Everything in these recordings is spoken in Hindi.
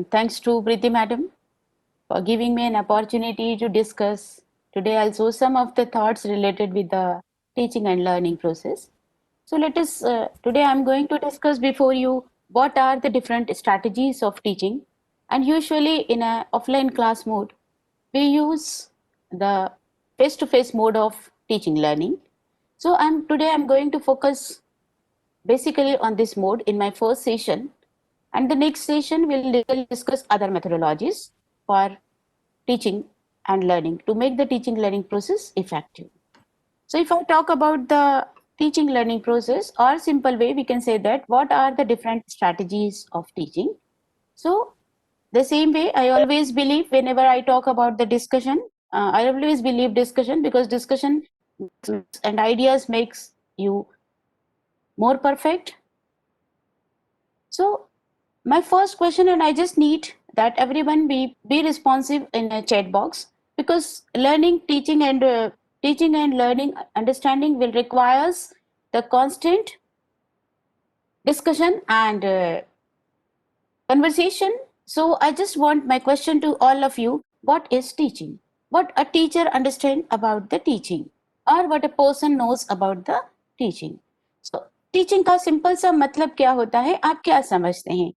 and thanks to Priti Madam for giving me an opportunity to discuss today also some of the thoughts related with the teaching and learning process. So today I'm going to discuss before you what are the different strategies of teaching, and usually in a offline class mode we use the face-to-face mode of teaching learning. So today I'm going to focus basically on this mode in my first session, and the next session will discuss other methodologies for teaching and learning to make the teaching learning process effective. So if I talk about the teaching learning process, or simple way we can say that what are the different strategies of teaching. So the same way I always believe whenever I talk about the discussion, I always believe discussion, because discussion and ideas makes you more perfect. So my first question, and I just need that everyone be responsive in a chat box, because teaching and learning understanding will requires the constant discussion and conversation. So I just want my question to all of you: what is teaching? What a teacher understand about the teaching, or what a person knows about the teaching? So teaching का सिंपल सा मतलब क्या होता है, आप क्या समझते हैं?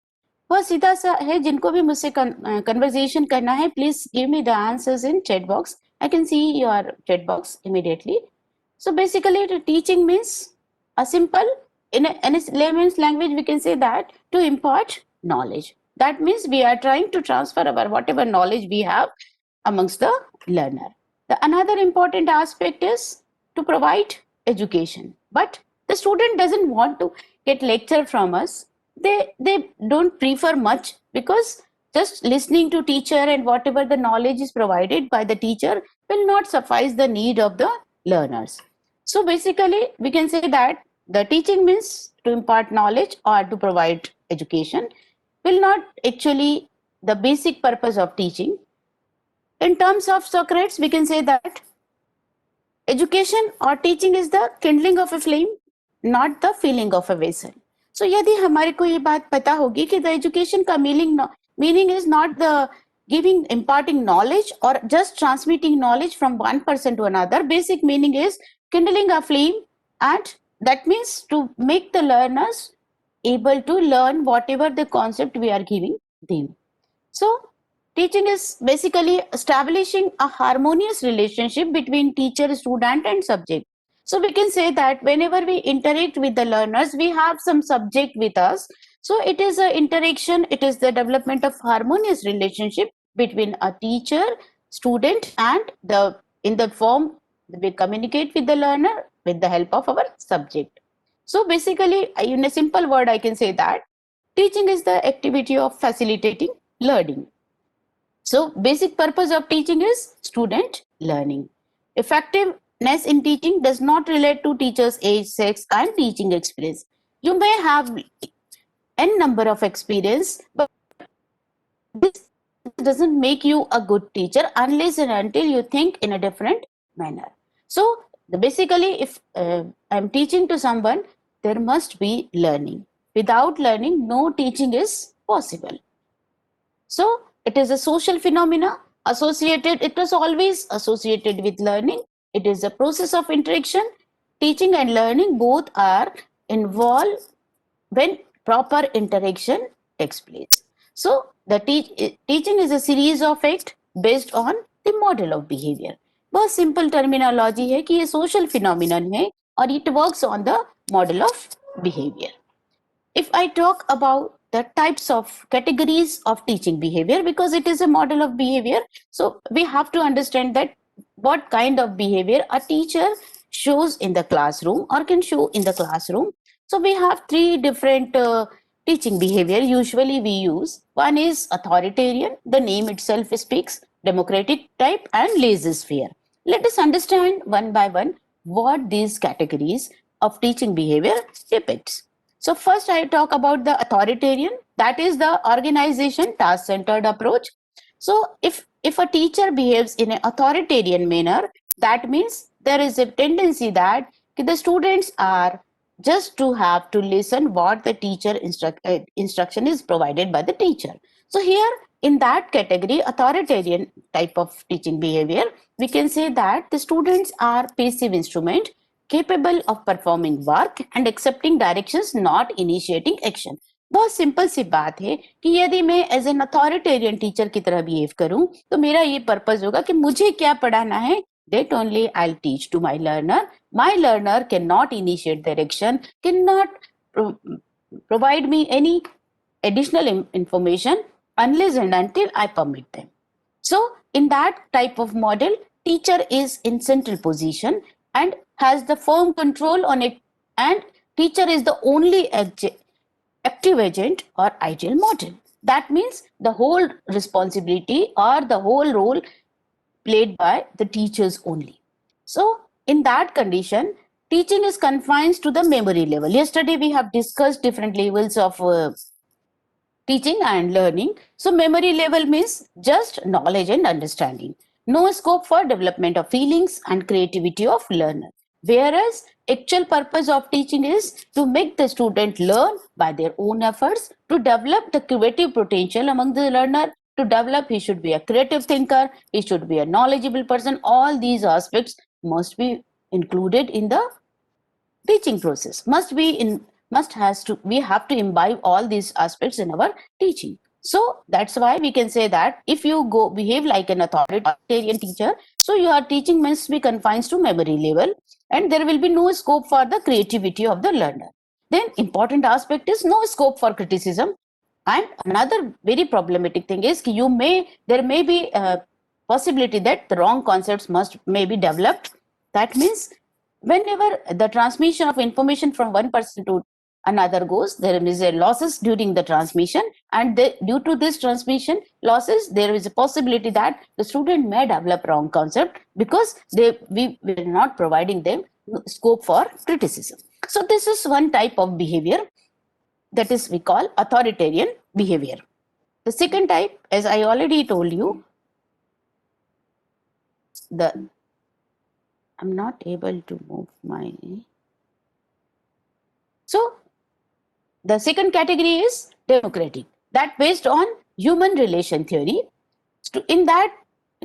बहुत सीधा सा है, जिनको भी मुझसे कन्वर्सेशन करना है, please give me the answers in chat box. I can see your chat box immediately. So basically the teaching means a simple, in a layman's language we can say that to impart knowledge. That means we are trying to transfer our whatever knowledge we have amongst the learner. The another important aspect is to provide education, but the student doesn't want to get lecture from us. They don't prefer much, because just listening to teacher and whatever the knowledge is provided by the teacher will not suffice the need of the learners. So basically we can say that the teaching means to impart knowledge or to provide education, will not actually the basic purpose of teaching. In terms of Socrates, we can say that education or teaching is the kindling of a flame, not the filling of a vessel. So यदि हमारे को ये बात पता होगी कि the education का meaning is not the giving, imparting knowledge or just transmitting knowledge from one person to another. Basic meaning is kindling a flame, and that means to make the learners able to learn whatever the concept we are giving them. So teaching is basically establishing a harmonious relationship between teacher, student, and subject. So we can say that whenever we interact with the learners, we have some subject with us. So it is an interaction, it is the development of harmonious relationship between a teacher, student, and the in the form we communicate with the learner with the help of our subject. So basically, in a simple word, I can say that teaching is the activity of facilitating learning. So basic purpose of teaching is student learning. Effectiveness in teaching does not relate to teacher's age, sex, and teaching experience. You may have n number of experience, but this doesn't make you a good teacher unless and until you think in a different manner. So basically, if I'm teaching to someone, there must be learning. Without learning, no teaching is possible. So it is a social phenomena associated, it is always associated with learning. It is a process of interaction. Teaching and learning both are involved when proper interaction takes place. So the teaching is a series of acts based on the model of behavior. बहुत simple terminology है कि ये social phenomenon है और it works on the model of behavior. If I talk about the types of categories of teaching behavior, because it is a model of behavior, so we have to understand that what kind of behavior a teacher shows in the classroom or can show in the classroom. So we have three different teaching behavior usually we use. One is authoritarian, the name itself speaks, democratic type, and laissez-faire. Let us understand one by one what these categories of teaching behavior depicts. So first I talk about the authoritarian, that is the organization task-centered approach. So if a teacher behaves in an authoritarian manner, that means there is a tendency that the students are just to have to listen what the teacher instruction is provided by the teacher. So here in that category, authoritarian type of teaching behavior, we can say that the students are passive instrument capable of performing work and accepting directions, not initiating action. बहुत सिंपल सी बात है कि यदि मैं एज एन अथॉरिटेरियन टीचर की तरह बिहेव करूं तो मेरा ये पर्पस होगा कि मुझे क्या पढ़ाना है, that only I'll teach to my learner. My learner cannot initiate direction, cannot provide me any additional information unless and until I permit them. So in that type of model, teacher is in central position and has the firm control on it, and teacher is the only active agent or ideal model. That means the whole responsibility or the whole role played by the teachers only. So in that condition, teaching is confined to the memory level. Yesterday we have discussed different levels of teaching and learning. So memory level means just knowledge and understanding. No scope for development of feelings and creativity of learner. Whereas actual purpose of teaching is to make the student learn by their own efforts, to develop the creative potential among the learner, to develop he should be a creative thinker, he should be a knowledgeable person. All these aspects must be included in the teaching process, we have to imbibe all these aspects in our teaching. So that's why we can say that if you go behave like an authoritarian teacher, so your teaching must be confined to memory level and there will be no scope for the creativity of the learner. Then important aspect is no scope for criticism. And another very problematic thing is there may be a possibility that the wrong concepts may be developed. That means whenever the transmission of information from one person to another goes, there is a losses during the transmission, and due to this transmission losses, there is a possibility that the student may develop wrong concept because we were not providing them scope for criticism. So this is one type of behavior that is we call authoritarian behavior. The second type, as I already told you, I'm not able to move my. So the second category is democratic, that based on human relation theory. In that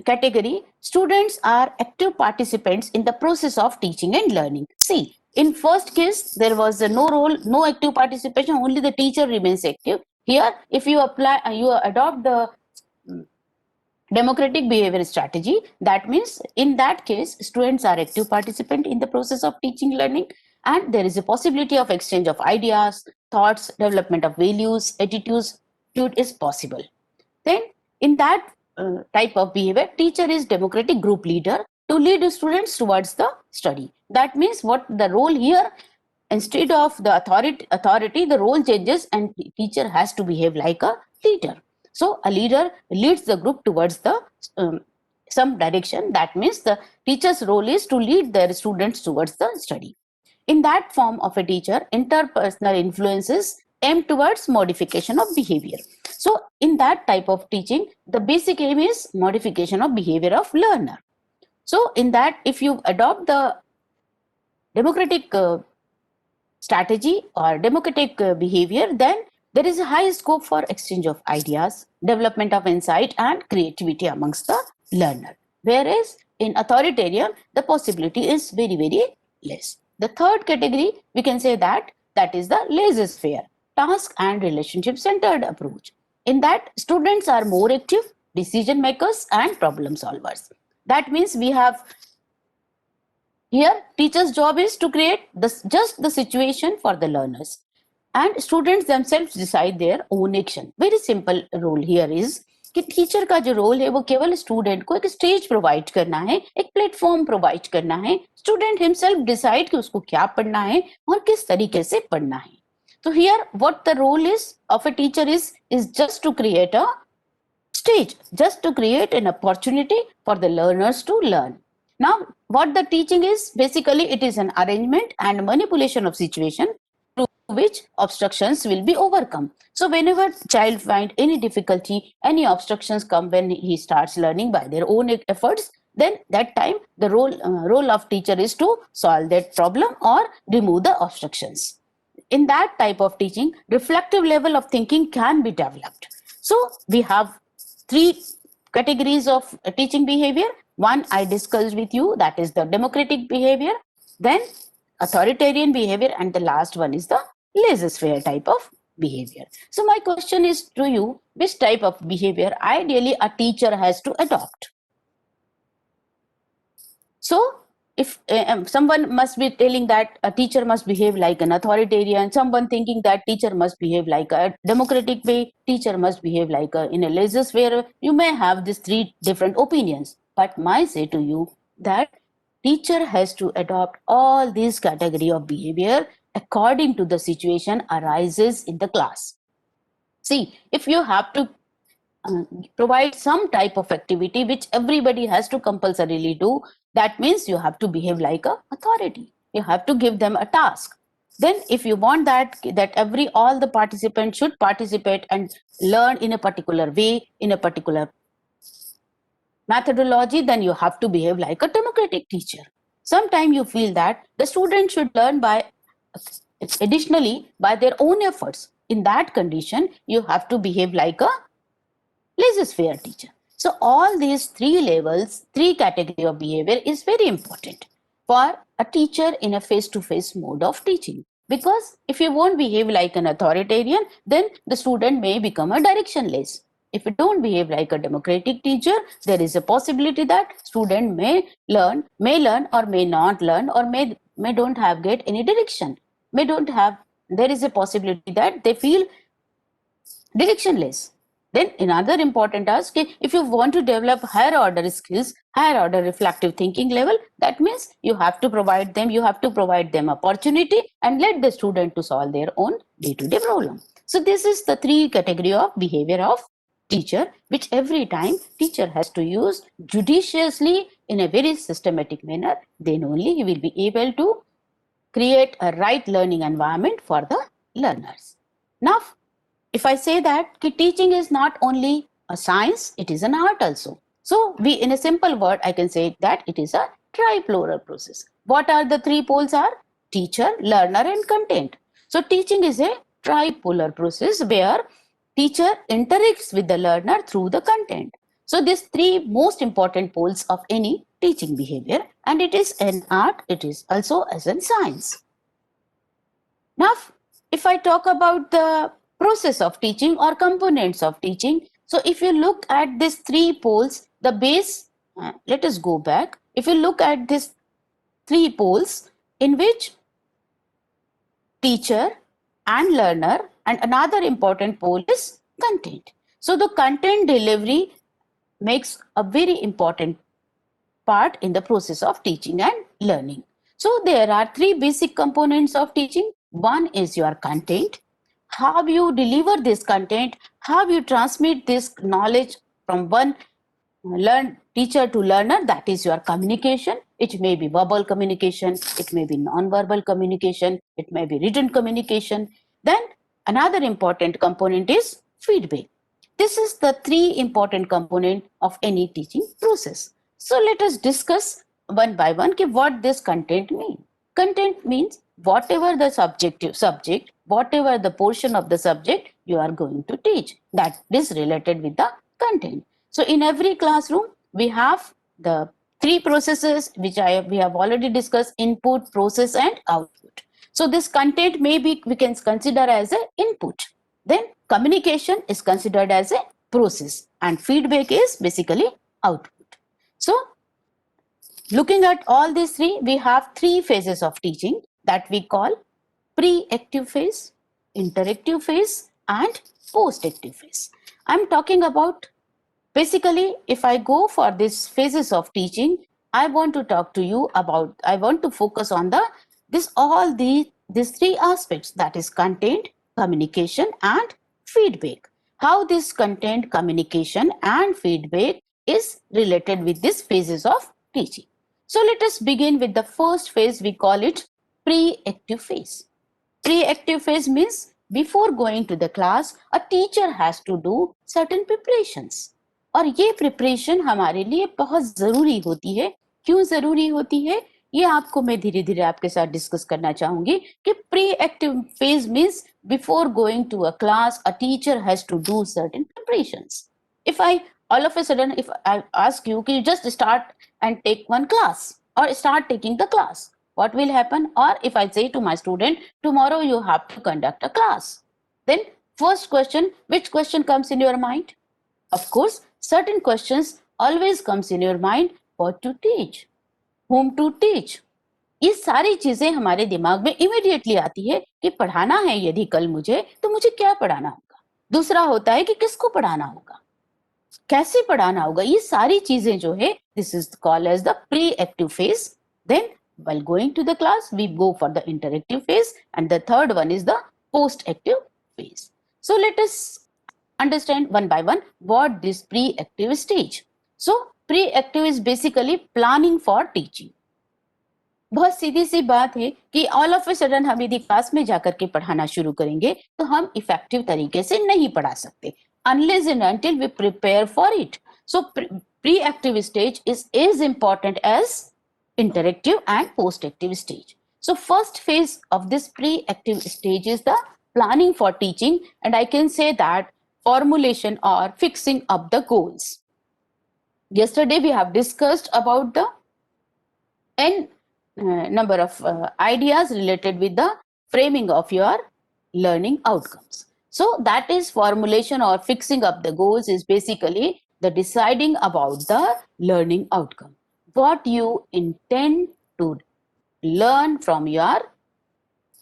category, students are active participants in the process of teaching and learning. See, in first case, there was no role, no active participation, only the teacher remains active. Here, if you adopt the democratic behavior strategy, that means in that case, students are active participant in the process of teaching, learning, and there is a possibility of exchange of ideas, thoughts, development of values, attitudes is possible. Then in that type of behavior, teacher is democratic group leader to lead students towards the study. That means what the role here, instead of the authority, the role changes and teacher has to behave like a leader. So a leader leads the group towards the some direction. That means the teacher's role is to lead their students towards the study. In that form of a teacher, interpersonal influences aim towards modification of behavior. So in that type of teaching, the basic aim is modification of behavior of learner. So in that, if you adopt the democratic strategy or democratic behavior, then there is a high scope for exchange of ideas, development of insight and creativity amongst the learner. Whereas in authoritarian, the possibility is very, very less. The third category, we can say that is the laissez-faire, task and relationship centered approach. In that, students are more active, decision makers and problem solvers. That means we have here, teacher's job is to create just the situation for the learners, and students themselves decide their own action. Very simple role here is कि टीचर का जो रोल है वो केवल स्टूडेंट को एक स्टेज प्रोवाइड करना है, एक प्लेटफॉर्म प्रोवाइड करना है. स्टूडेंट हिमसेल्फ डिसाइड कि उसको क्या पढ़ना है और किस तरीके से पढ़ना है. So here what the role is of a teacher is just to create a stage, just to create an opportunity for the learners to learn. Now, what the teaching is, basically it is an arrangement and manipulation of situation through which obstructions will be overcome. So whenever child find any difficulty, any obstructions come when he starts learning by their own efforts, then that time the role of teacher is to solve that problem or remove the obstructions. In that type of teaching, reflective level of thinking can be developed. So we have three categories of teaching behavior. One I discussed with you, that is the democratic behavior, then authoritarian behavior, and the last one is the laissez-faire type of behavior. So my question is to you, which type of behavior ideally a teacher has to adopt? So if someone must be telling that a teacher must behave like an authoritarian, someone thinking that teacher must behave like a democratic way, teacher must behave like a in a laissez-faire, you may have these three different opinions. But my say to you that teacher has to adopt all these category of behavior according to the situation arises in the class. See, if you have to provide some type of activity which everybody has to compulsorily do, that means you have to behave like a authority. You have to give them a task. Then if you want that all the participants should participate and learn in a particular way, in a particular methodology, then you have to behave like a democratic teacher. Sometimes you feel that the student should learn by additionally by their own efforts. In that condition, you have to behave like a laissez-faire teacher. So all these three levels, three category of behavior is very important for a teacher in a face-to-face mode of teaching. Because if you won't behave like an authoritarian, then the student may become a directionless. If you don't behave like a democratic teacher, there is a possibility that student may learn or may not learn, or may don't have get any direction. There is a possibility that they feel directionless. Then another important task, if you want to develop higher order skills, higher order reflective thinking level, that means you have to provide them opportunity and let the student to solve their own day-to-day problem. So this is the three category of behavior of teacher, which every time teacher has to use judiciously in a very systematic manner. Then only he will be able to create a right learning environment for the learners. Now, if I say that teaching is not only a science, it is an art also. So in a simple word, I can say that it is a tripolar process. What are the three poles are? Teacher, learner and content. So teaching is a tripolar process where teacher interacts with the learner through the content. So these three most important poles of any teaching behavior, and it is an art, it is also as a science. Now, if I talk about the process of teaching or components of teaching, so if you look at these three poles, the base, let us go back. If you look at these three poles in which teacher and learner, and another important pole is content. So the content delivery makes a very important part in the process of teaching and learning. So there are three basic components of teaching. One is your content. How you deliver this content, how you transmit this knowledge from one teacher to learner, that is your communication. It may be verbal communication, it may be non-verbal communication, it may be written communication. Then another important component is feedback. This is the three important component of any teaching process. So let us discuss one by one what this content means. Content means whatever the subject, whatever the portion of the subject you are going to teach, that is related with the content. So in every classroom, we have the three processes which we have already discussed: input, process and output. So this content we can consider as an input. Then communication is considered as a process and feedback is basically output. So looking at all these three, we have three phases of teaching that we call pre-active phase, interactive phase and post-active phase. I'm talking about basically, if I go for these phases of teaching, I want to talk to you about, I want to focus on these three aspects, that is content, communication and feedback. How this content, communication and feedback is related with these phases of teaching. So let us begin with the first phase. We call it pre-active phase. Pre-active phase means before going to the class, a teacher has to do certain preparations. और ये प्रिपरेशन हमारे लिए बहुत जरूरी होती है. क्यों जरूरी होती है ये आपको मैं धीरे धीरे आपके साथ डिस्कस करना चाहूंगी कि pre active phase means before going to a class, a teacher has to do certain preparations. If I all of a sudden, if I ask you, can you just start and take one class or start taking the class? What will happen? Or if I say to my student, tomorrow you have to conduct a class, then first question, which question comes in your mind? Of course, certain questions always comes in your mind. What to teach, whom to teach. ये सारी चीजें हमारे दिमाग में इमीडिएटली आती है कि पढ़ाना है यदि कल मुझे, तो मुझे क्या पढ़ाना होगा। दूसरा होता है कि किसको पढ़ाना होगा, कैसे पढ़ाना होगा। ये सारी चीजें जो है, this is called as the pre active phase. Then while going to the class, we go for the interactive phase, and the third one is the post active phase. So let us understand one by one what this pre active stage. So pre active is basically planning for teaching. बहुत सीधी सी बात है कि ऑल ऑफ ए सडन हम यदि क्लास में जाकर के पढ़ाना शुरू करेंगे तो हम इफेक्टिव तरीके से नहीं पढ़ा सकते unless and until we prepare for it. So pre-active stage is as important as interactive and post-active stage. So first phase of this pre-active stage is the planning for teaching, and I can say that formulation or fixing up the goals. Yesterday we have discussed about the n number of ideas related with the framing of your learning outcomes. So that is formulation or fixing up the goals is basically the deciding about the learning outcome. What you intend to learn from your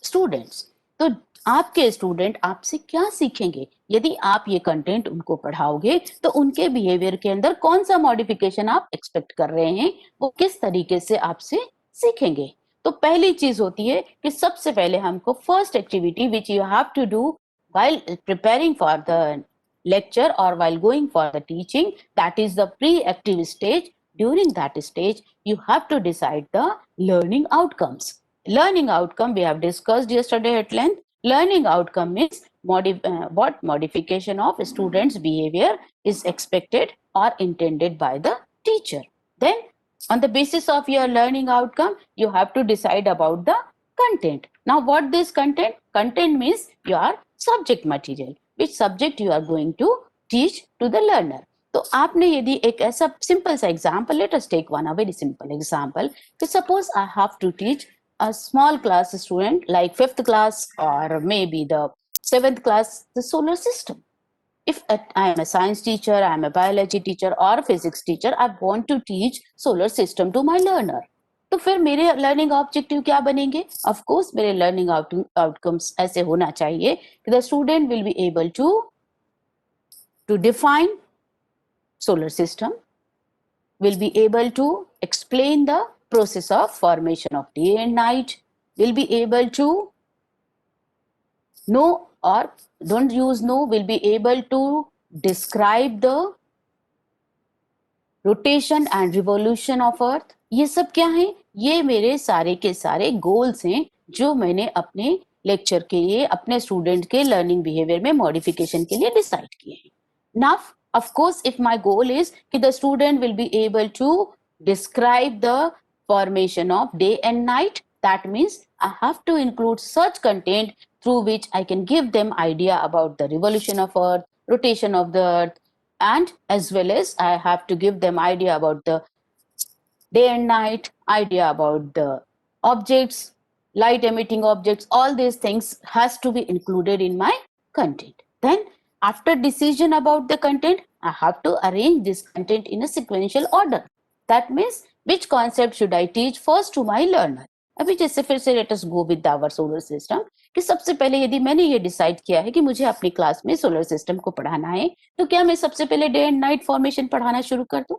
students. तो आपके स्टूडेंट आपसे क्या सीखेंगे? यदि आप ये कंटेंट उनको पढ़ाओगे तो उनके बिहेवियर के अंदर कौन सा मॉडिफिकेशन आप एक्सपेक्ट कर रहे हैं, वो किस तरीके से आपसे सीखेंगे। तो पहली चीज होती है कि सबसे पहले हमको first activity which you have to do while preparing for the lecture or while going for the teaching, that is the pre-active stage. During that stage you have to decide the learning outcomes. Learning outcome we have discussed yesterday at length. Learning outcome means what modification of students behavior is expected or intended by the teacher. Then on the basis of your learning outcome you have to decide about the content. Now what this content means your subject material, which subject you are going to teach to the learner. तो आपने यदि एक ऐसा सिंपल सा example, let us take one a very simple example कि suppose I have to teach a small class student like 5th class or maybe the 7th class the solar system. If I am a science teacher, I am a biology teacher or physics teacher, I want to teach solar system to my learner. तो फिर मेरे लर्निंग ऑब्जेक्टिव क्या बनेंगे? ऑफ कोर्स मेरे लर्निंग आउटकम्स ऐसे होना चाहिए कि the student will be able to define solar system, will be able to explain the process of formation of day and night, will be able to know or don't use know, will be able to describe the rotation and revolution of earth. ये सब क्या है? ये मेरे सारे के सारे गोल्स हैं जो मैंने अपने लेक्चर के लिए अपने स्टूडेंट के लर्निंग बिहेवियर में मॉडिफिकेशन के लिए डिसाइड किए हैं. Now of course if my goal is that the student will be able to describe the formation of day and night, that means I have to include such content through which I can give them idea about the revolution of earth, rotation of the earth, and as well as I have to give them idea about the day and night, idea about the objects, light emitting objects. All these things has to be included in my content. Then after decision about the content, I have to arrange this content in a sequential order. That means which concept should I teach first to my learner. अभी जैसे फिर से let us go with our solar system कि सबसे पहले यदि मैंने ये डिसाइड किया है कि मुझे अपनी क्लास में सोलर सिस्टम को पढ़ाना है, तो क्या मैं सबसे पहले डे एंड नाइट फॉर्मेशन पढ़ाना शुरू कर दूं,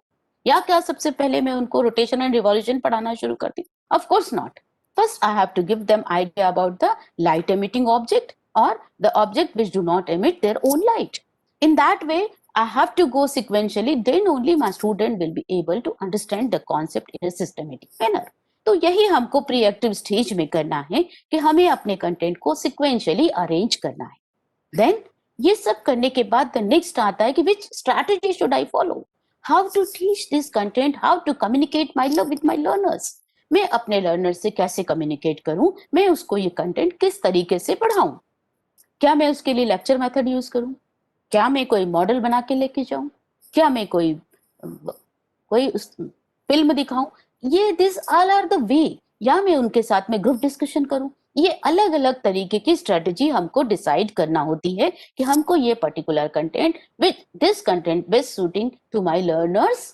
या क्या सबसे पहले मैं उनको रोटेशन एंड रिवॉल्यूशन पढ़ाना शुरू कर दूं? Of course not. First I have to give them idea about the light emitting object or the object which do not emit their own light. In that way I have to go sequentially, then only my student will be able to understand the concept in a systematic manner. तो यही हमको प्री एक्टिव स्टेज में करना है कि हमें अपने कंटेंट को सिक्वेंशियली अरेंज करना है. देन ये सब करने के बाद द नेक्स्ट आता है कि which strategy should I follow, how to teach this content, how to communicate with my learners. मैं अपने लर्नर से कैसे कम्युनिकेट करूं, मैं उसको ये कंटेंट किस तरीके से पढ़ाऊं. क्या मैं उसके लिए लेक्चर मेथड यूज करूं? क्या मैं कोई मॉडल बना के लेके जाऊं? क्या मैं कोई फिल्म दिखाऊं? ये this all are the way. या मैं उनके साथ में ग्रुप डिस्कशन करूं? ये अलग अलग तरीके की स्ट्रेटजी हमको डिसाइड करना होती है कि हमको ये particular content with this content best suiting to my learners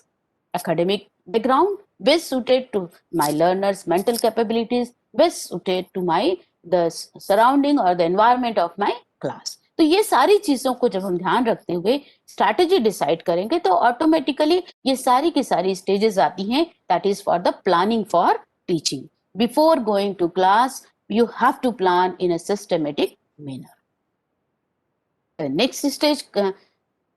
academic background, best suited to my learners mental capabilities, best suited to my the surrounding or the environment of my class. तो ये सारी चीजों को जब हम ध्यान रखते हुए स्ट्रैटेजी डिसाइड करेंगे तो ऑटोमेटिकली ये सारी की सारी स्टेजेस आती हैं that is for the planning for teaching. Before going to class you have to plan in a systematic manner. The next stage,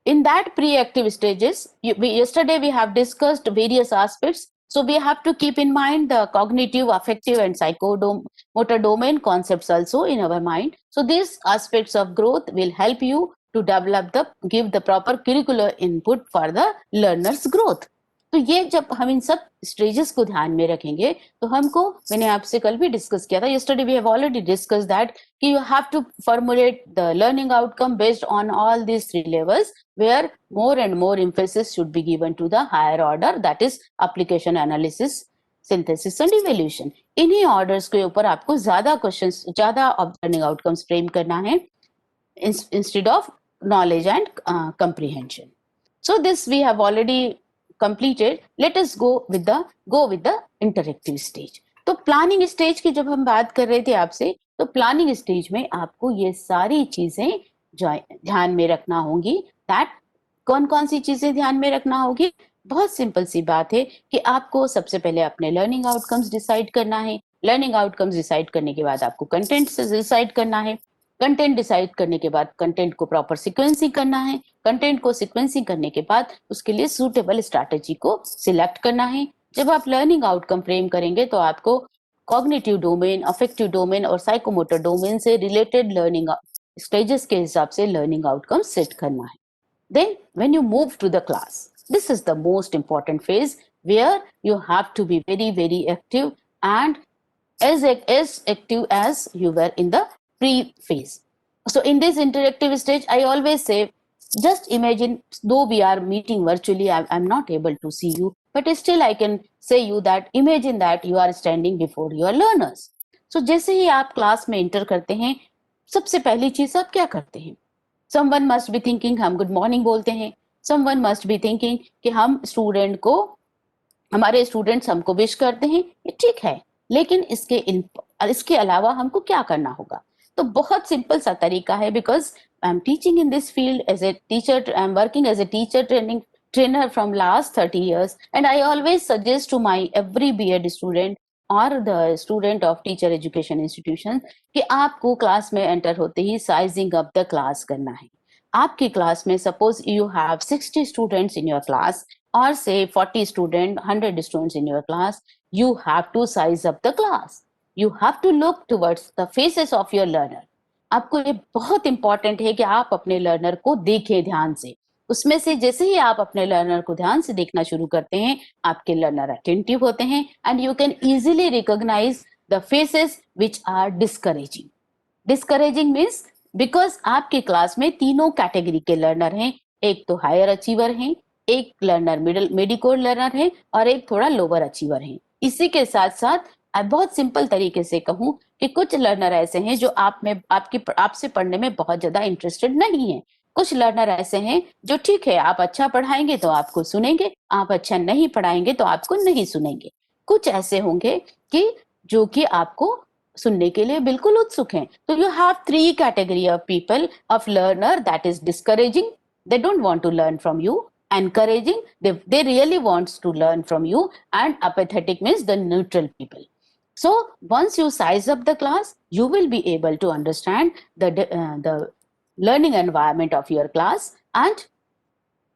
in that pre-active stages, yesterday we have discussed various aspects. So we have to keep in mind the cognitive, affective, and psychomotor domain concepts also in our mind. So these aspects of growth will help you to give the proper curricular input for the learner's growth. तो ये जब हम इन सब स्टेजेस को ध्यान में रखेंगे तो हमको, मैंने आपसे कल भी डिस्कस किया था, yesterday we have already discussed that कि you have to formulate the learning outcome based on all these three levels where more and more emphasis should be given to the higher order, that is application, analysis, synthesis and evaluation. इन्हीं orders के ऊपर आपको ज्यादा questions, ज्यादा learning outcomes frame करना है instead of knowledge and comprehension. So this we have already completed. Let us go with the interactive stage. तो प्लानिंग स्टेज की जब हम बात कर रहे थे आपसे, तो प्लानिंग स्टेज में आपको ये सारी चीजें ध्यान में रखना होंगी. दैट कौन कौन सी चीजें ध्यान में रखना होगी? बहुत सिंपल सी बात है कि आपको सबसे पहले अपने लर्निंग आउटकम्स डिसाइड करना है. लर्निंग आउटकम्स डिसाइड करने के बाद आपको कंटेंट डिसाइड करना है. कंटेंट डिसाइड करने के बाद कंटेंट को प्रॉपर सिक्वेंसिंग करना है. कंटेंट को सिक्वेंसिंग करने के बाद उसके लिए सूटेबल स्ट्रैटेजी को सिलेक्ट करना है. जब आप लर्निंग आउटकम फ्रेम करेंगे तो आपको कॉग्निटिव डोमेन, अफेक्टिव डोमेन और साइकोमोटर डोमेन से रिलेटेड लर्निंग स्टेजेस के हिसाब से लर्निंग आउटकम सेट करना है. Then when you move to the class, this is the most important phase where you have to be very, very active and as active as you were in the pre-phase. So in this interactive stage, I always say, just imagine, though we are meeting virtually, I'm not able to see you, but still I can say you that imagine that you are standing before your learners. So जैसे ही आप क्लास में इंटर करते हैं, सबसे पहली चीज आप क्या करते हैं? Someone must be thinking हम गुड मॉर्निंग बोलते हैं. Someone must be thinking कि हम स्टूडेंट को, हमारे स्टूडेंट्स हमको विश करते हैं, ये ठीक है, लेकिन इसके अलावा हमको क्या करना होगा? तो बहुत सिंपल सा तरीका है, because I am teaching in this field as A teacher, I am working as A teacher trainer from last 30 years, and I always suggest to my every B.Ed student or the student of teacher education institution कि आपको क्लास में एंटर होते ही साइजिंग अप द क्लास करना है. आपकी क्लास में suppose you have 60 students in your class or say 40 student, 100 students in your class, you have to size up the class. You have to look towards the faces of your learner. आपको ये बहुत इंपॉर्टेंट है कि आप अपने लर्नर को देखें ध्यान से. उसमें से जैसे ही आप अपने लर्नर को ध्यान से देखना शुरू करते हैं, आपके लर्नर अटेंटिव होते हैं and you can easily recognise the faces which are discouraging. Discouraging means because आपके क्लास में तीनों कैटेगरी के लर्नर हैं. एक तो हायर अचीवर हैं, एक लर्नर मेडिकोर लर्नर है और एक थोड़ा लोअर अचीवर है. इसी के साथ साथ बहुत सिंपल तरीके से कहूं कि कुछ लर्नर ऐसे हैं जो आपसे पढ़ने में बहुत ज्यादा इंटरेस्टेड नहीं है. कुछ लर्नर ऐसे हैं जो ठीक है, आप अच्छा पढ़ाएंगे तो आपको सुनेंगे, आप अच्छा नहीं पढ़ाएंगे तो आपको नहीं सुनेंगे. कुछ ऐसे होंगे कि जो कि आपको सुनने के लिए बिल्कुल उत्सुक हैं. तो you have 3 category of people, of learner, that is discouraging, they don't want to learn from you. Encouraging, they really wants to learn from you. And apathetic means the neutral people. So once you size up the class, you will be able to understand the learning environment of your class, and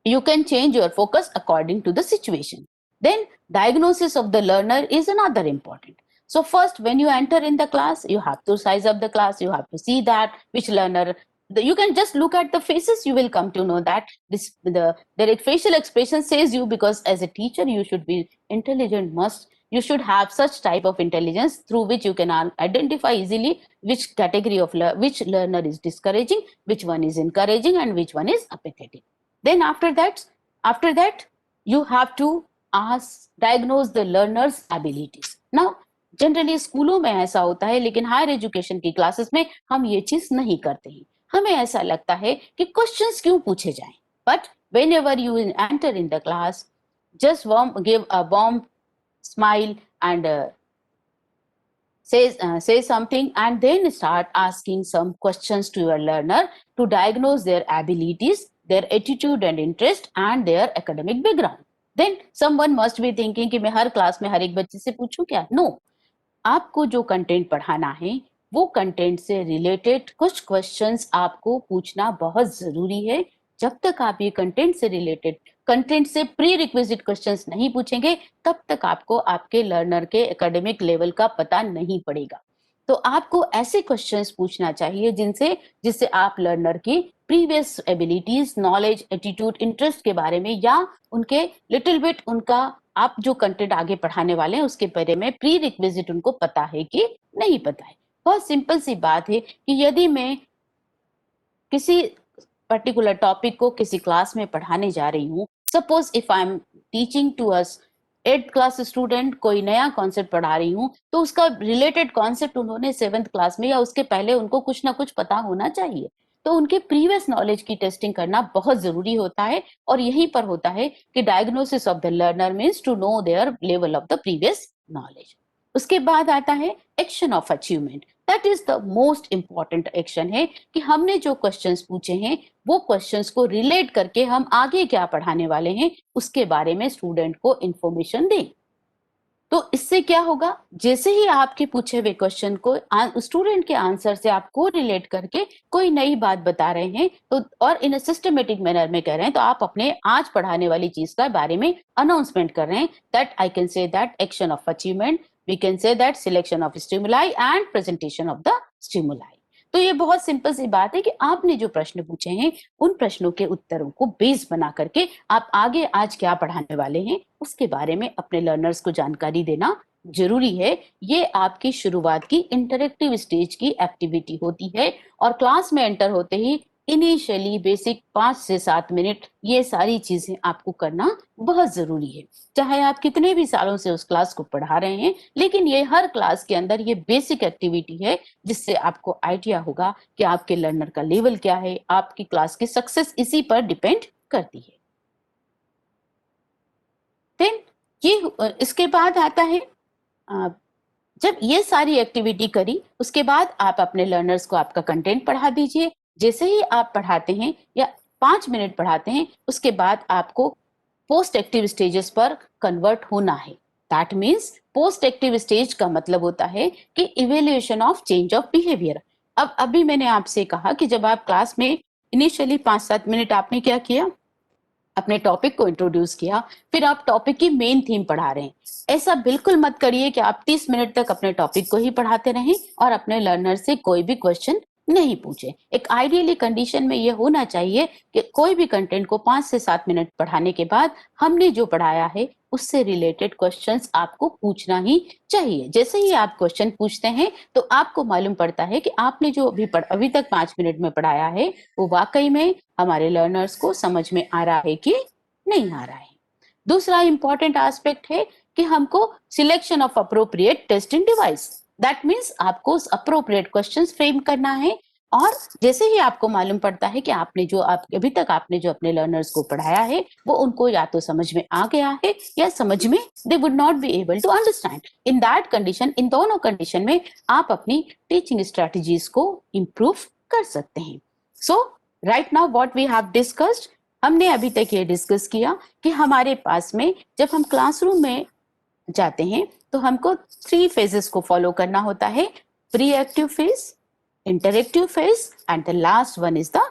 you can change your focus according to the situation. Then diagnosis of the learner is another important. So first, when you enter in the class, you have to size up the class. You have to see that which learner, you can just look at the faces, you will come to know that their facial expression says you, because as a teacher you should be intelligent, you should have such type of intelligence through which you can identify easily which category of which learner is discouraging, which one is encouraging, and which one is apathetic. Then after that you have to diagnose the learner's abilities. Now generally स्कूलों में ऐसा होता है, लेकिन हायर एजुकेशन की क्लासेस में हम ये चीज नहीं करते हैं. हमें ऐसा लगता है कि क्वेश्चंस क्यों पूछे जाएं. But whenever you enter in the class, just give a warm smile and say something, and then start asking some questions to your learner to diagnose their abilities, their attitude and interest, and their academic background. Then someone must be thinking कि मैं हर क्लास में हर एक बच्चे से पूछूं क्या? No. आपको जो कंटेंट पढ़ाना है वो कंटेंट से रिलेटेड कुछ क्वेश्चंस आपको पूछना बहुत जरूरी है. जब तक आप ये कंटेंट से रिलेटेड, कंटेंट से प्री रिक्विजिट क्वेश्चंस नहीं पूछेंगे, तब तक आपको आपके लर्नर के एकेडमिक लेवल का पता नहीं पड़ेगा. तो आपको ऐसे क्वेश्चंस पूछना चाहिए जिससे आप लर्नर की previous abilities, knowledge, attitude, interest के बारे में, या उनके लिटिल बिट उनका आप जो कंटेंट आगे पढ़ाने वाले हैं उसके बारे में प्री रिक्विजिट उनको पता है कि नहीं पता है. बहुत सिंपल सी बात है कि यदि मैं किसी पर्टिकुलर टॉपिक को किसी क्लास में पढ़ाने जा रही हूँ, suppose if I am teaching to us 8th class student, कोई नया कॉन्सेप्ट पढ़ा रही हूँ, तो उसका रिलेटेड कॉन्सेप्ट उन्होंने 7th क्लास में या उसके पहले उनको कुछ ना कुछ पता होना चाहिए. तो उनके प्रीवियस नॉलेज की टेस्टिंग करना बहुत जरूरी होता है, और यहीं पर होता है कि diagnosis of the learner means to know their level of the previous knowledge. उसके बाद आता है action of achievement. That is the most important action है कि हमने जो क्वेश्चंस पूछे हैं वो क्वेश्चंस को रिलेट करके हम आगे क्या पढ़ाने वाले हैं उसके बारे में स्टूडेंट को इंफॉर्मेशन दें. तो इससे क्या होगा, जैसे ही आपके पूछे हुए क्वेश्चन को स्टूडेंट के आंसर से आपको रिलेट करके कोई नई बात बता रहे हैं तो, और इन सिस्टमेटिक मैनर में कह रहे हैं, तो आप अपने आज पढ़ाने वाली चीज के बारे में अनाउंसमेंट कर रहे हैं. That I can say that action of achievement, we can say that selection of stimuli and presentation of the stimuli. तो ये बहुत सिंपल सी बात है कि आपने जो प्रश्न पूछे हैं उन प्रश्नों के उत्तरों को बेस बना करके आप आगे आज क्या पढ़ाने वाले हैं उसके बारे में अपने लर्नर्स को जानकारी देना जरूरी है. ये आपकी शुरुआत की इंटरेक्टिव स्टेज की एक्टिविटी होती है, और क्लास में एंटर होते ही इनिशियली बेसिक 5 से 7 मिनट ये सारी चीजें आपको करना बहुत जरूरी है. चाहे आप कितने भी सालों से उस क्लास को पढ़ा रहे हैं, लेकिन ये हर क्लास के अंदर ये बेसिक एक्टिविटी है जिससे आपको आइडिया होगा कि आपके लर्नर का लेवल क्या है. आपकी क्लास की सक्सेस इसी पर डिपेंड करती है. देन ये इसके बाद आता है जब ये सारी एक्टिविटी करी उसके बाद आप अपने लर्नर्स को आपका कंटेंट पढ़ा दीजिए. जैसे ही आप पढ़ाते हैं या 5 मिनट पढ़ाते हैं उसके बाद आपको पोस्ट एक्टिव स्टेजेस पर कन्वर्ट होना है. That means post active stage का मतलब होता है कि evaluation of change of behaviour. अब अभी मैंने आपसे कहा कि जब आप क्लास में इनिशियली 5-7 मिनट आपने क्या किया, अपने टॉपिक को इंट्रोड्यूस किया, फिर आप टॉपिक की मेन थीम पढ़ा रहे हैं. ऐसा बिल्कुल मत करिए कि आप 30 मिनट तक अपने टॉपिक को ही पढ़ाते रहें और अपने लर्नर से कोई भी क्वेश्चन नहीं पूछे. एक आइडियली कंडीशन में ये होना चाहिए कि कोई भी कंटेंट को 5 से 7 मिनट पढ़ाने के बाद हमने जो पढ़ाया है उससे रिलेटेड क्वेश्चंस आपको पूछना ही चाहिए. जैसे ही आप क्वेश्चन पूछते हैं तो आपको मालूम पड़ता है कि आपने जो अभी तक 5 मिनट में पढ़ाया है वो वाकई में हमारे लर्नर्स को समझ में आ रहा है कि नहीं आ रहा है. दूसरा इंपॉर्टेंट एस्पेक्ट है कि हमको selection of appropriate testing device. That means आपको अप्रोप्रिएट क्वेश्चंस फ्रेम करना है, और जैसे ही आपको मालूम पड़ता है कि अभी तक आपने जो अपने लर्नर्स को पढ़ाया है वो उनको या तो समझ में आ गया है या समझ में they would not be able to understand. In that condition, इन दोनों कंडीशन में आप अपनी टीचिंग स्ट्रेटजीज को इम्प्रूव कर सकते हैं. So right now what we have discussed, हमने अभी तक ये डिस्कस किया कि हमारे पास में जब हम क्लासरूम में जाते हैं तो हमको 3 फेजेस को फॉलो करना होता है. Pre active phase, interactive phase, and the last one is the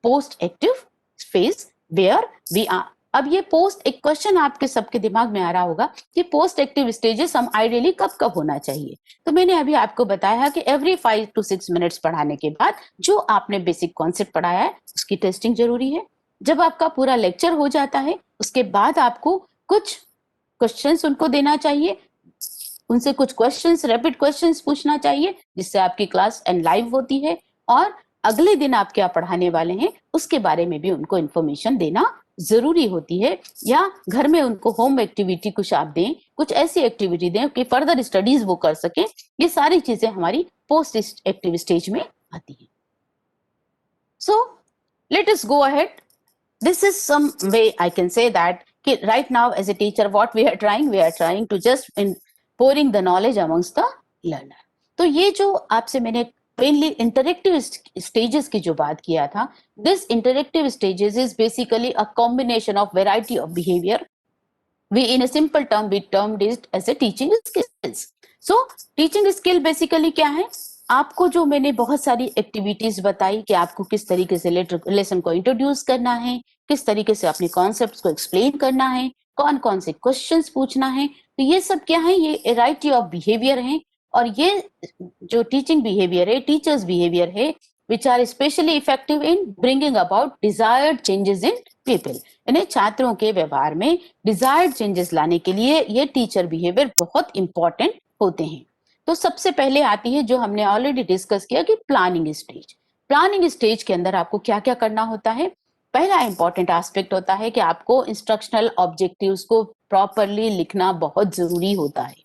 post active phase where we are. अब ये पोस्ट, एक क्वेश्चन आपके सबके दिमाग में आ रहा होगा कि पोस्ट एक्टिव स्टेजेस हम आइडियली कब कब होना चाहिए. तो मैंने अभी आपको बताया कि एवरी 5 to 6 मिनट्स पढ़ाने के बाद जो आपने बेसिक कॉन्सेप्ट पढ़ाया है उसकी टेस्टिंग जरूरी है. जब आपका पूरा लेक्चर हो जाता है उसके बाद आपको कुछ क्वेश्चंस उनको देना चाहिए उनसे कुछ क्वेश्चंस, रैपिड क्वेश्चंस पूछना चाहिए, जिससे आपकी क्लास एनलाइव होती है, और अगले दिन आप क्या पढ़ाने वाले हैं उसके बारे में भी उनको इन्फॉर्मेशन देना जरूरी होती है। या घर में उनको होम एक्टिविटी कुछ आप दें, कुछ ऐसी एक्टिविटी दें कि फर्दर स्टडीज वो कर सकें। ये सारी चीजें हमारी पोस्ट एक्टिव स्टेज में आती है। So let us go ahead. This is some way I can say that right now as a teacher what we are trying to just pouring the knowledge amongst the learner. तो ये जो आपसे मैंने मेनली इंटरेक्टिव स्टेजेस की जो बात किया था, this interactive stages is basically a combination of variety of behaviour. We in a simple term we termed it as a teaching skills. So teaching skill basically क्या है? आपको जो मैंने बहुत सारी एक्टिविटीज बताई कि आपको किस तरीके से लेसन को इंट्रोड्यूस करना है, किस तरीके से अपने कॉन्सेप्ट्स को एक्सप्लेन करना है, कौन कौन से क्वेश्चंस पूछना है, तो ये सब क्या है? ये वैरायटी ऑफ बिहेवियर है. और ये जो टीचिंग बिहेवियर है, टीचर्स बिहेवियर है, which are specially effective in bringing about desired changes in people. यानी छात्रों के व्यवहार में डिजायर्ड चेंजेस लाने के लिए ये टीचर बिहेवियर बहुत इंपॉर्टेंट होते हैं. तो सबसे पहले आती है जो हमने ऑलरेडी डिस्कस किया कि प्लानिंग स्टेज. प्लानिंग स्टेज के अंदर आपको क्या क्या करना होता है? पहला इंपॉर्टेंट एस्पेक्ट होता है कि आपको इंस्ट्रक्शनल ऑब्जेक्टिव्स को प्रॉपरली लिखना बहुत जरूरी होता है.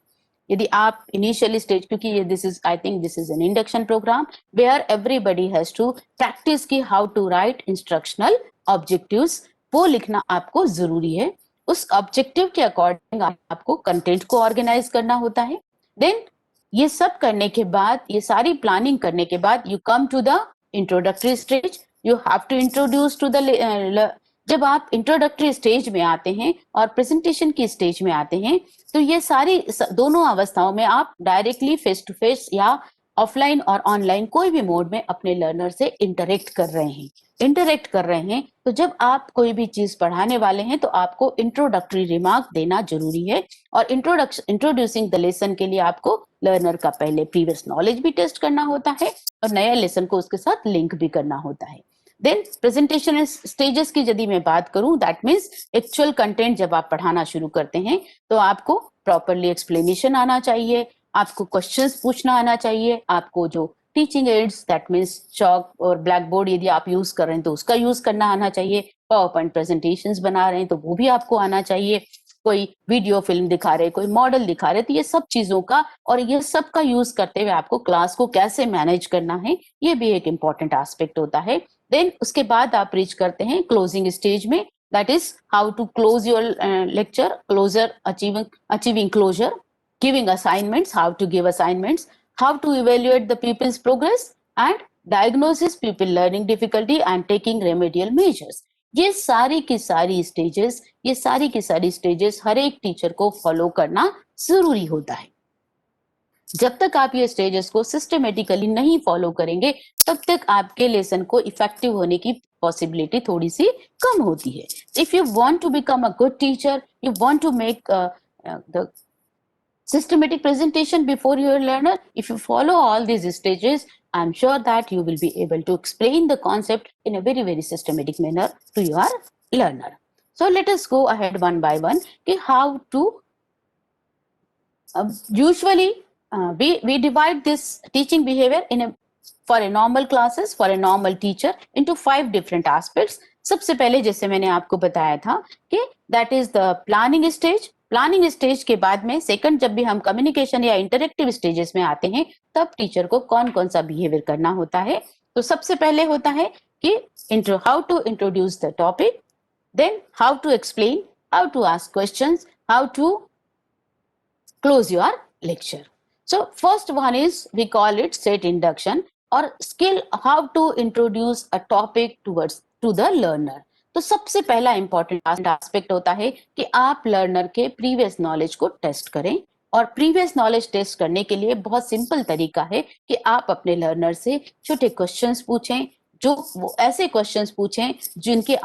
यदि आप इनिशियल स्टेज, क्योंकि ये I think this is an induction programme where everybody has to practise की how to write instructional objectives, वो लिखना आपको जरूरी है. उस ऑब्जेक्टिव के अकॉर्डिंग आपको कंटेंट को ऑर्गेनाइज करना होता है. देन ये सब करने के बाद, ये सारी प्लानिंग करने के बाद you come to the introductory stage. You have to introduce to the. जब आप इंट्रोडक्टरी स्टेज में आते हैं और प्रेजेंटेशन की स्टेज में आते हैं, तो ये सारी दोनों अवस्थाओं में आप डायरेक्टली फेस टू फेस या ऑफलाइन और ऑनलाइन कोई भी मोड में अपने लर्नर से इंटरेक्ट कर रहे हैं. तो जब आप कोई भी चीज पढ़ाने वाले हैं तो आपको इंट्रोडक्टरी रिमार्क देना जरूरी है. और इंट्रोड्यूसिंग द लेसन के लिए आपको लर्नर का पहले प्रीवियस नॉलेज भी टेस्ट करना होता है और नया लेसन को उसके साथ लिंक भी करना होता है. देन प्रेजेंटेशन स्टेजेस की यदि मैं बात करूं, दैट मीन्स एक्चुअल कंटेंट जब आप पढ़ाना शुरू करते हैं तो आपको प्रॉपरली एक्सप्लेनेशन आना चाहिए, आपको क्वेश्चंस पूछना आना चाहिए, आपको जो teaching ads that means chalk और ब्लैक बोर्ड यदि आप यूज कर रहे हैं तो उसका यूज करना आना चाहिए, पावर पॉइंट प्रेजेंटेशंस बना रहे हैं तो वो भी आपको आना चाहिए, कोई वीडियो फिल्म दिखा रहे, कोई मॉडल दिखा रहे, तो ये सब चीजों का और ये सब का यूज करते हुए आपको क्लास को कैसे मैनेज करना है, ये भी एक इम्पॉर्टेंट एस्पेक्ट होता है. देन उसके बाद आप रीच करते हैं क्लोजिंग स्टेज में, that is how to close your lecture, closure, achieving closure, giving assignments, how to give assignments, how to evaluate the people's progress and diagnosis people learning difficulty and taking remedial measures. ये सारी की सारी स्टेजेस हर एक टीचर को फॉलो करना जरूरी होता है. जब तक आप ये स्टेजेस को सिस्टमेटिकली नहीं फॉलो करेंगे तब तक आपके लेसन को इफेक्टिव होने की पॉसिबिलिटी थोड़ी सी कम होती है. If you want to become a good teacher, you want to make the systematic presentation before your learner, if you follow all these stages, I'm sure that you will be able to explain the concept in a very very systematic manner to your learner. So let us go ahead one by one. How to usually we divide this teaching behavior for a normal classes, for a normal teacher, into 5 different aspects. सबसे पहले जैसे मैंने आपको बताया था कि that is the planning stage. Planning stage के बाद में सेकंड, जब भी हम कम्युनिकेशन या इंटरेक्टिव स्टेजेस में आते हैं तब टीचर को कौन कौन सा बिहेवियर करना होता है. तो सबसे पहले होता है कि how to introduce the topic, then how to explain, how to ask questions, how to close your lecture. So first one is we call it set induction और skill how to introduce a topic to the learner. तो सबसे पहला इंपॉर्टेंट एस्पेक्ट होता है कि आप लर्नर के प्रीवियस नॉलेज को टेस्ट करें. और प्रीवियस नॉलेज टेस्ट करने के लिए बहुत सिंपल तरीका है कि आप अपने लर्नर से छोटे क्वेश्चंस पूछें, जो वो ऐसे क्वेश्चंस पूछें जिनके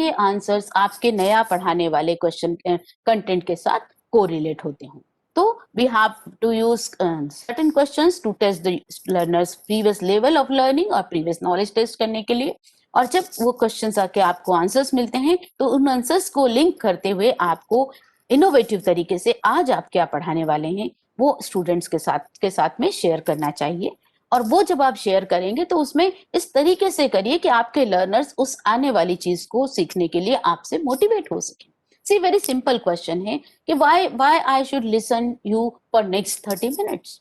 आंसर्स आपके नया पढ़ाने वाले क्वेश्चन कंटेंट के साथ कोरिलेट होते हों. तो we have to use certain questions to test the learner's previous level of learning और previous knowledge test करने के लिए. और जब वो क्वेश्चंस आके आपको आंसर्स मिलते हैं तो उन आंसर्स को लिंक करते हुए आपको इनोवेटिव तरीके से आज आप क्या पढ़ाने वाले हैं वो स्टूडेंट्स के साथ में शेयर करना चाहिए। और वो जब आप शेयर करेंगे तो उसमें इस तरीके से करिए कि आपके लर्नर्स उस आने वाली चीज को सीखने के लिए आपसे मोटिवेट हो सके। सी वेरी सिंपल क्वेश्चन है कि why I should listen you for next 30 minutes।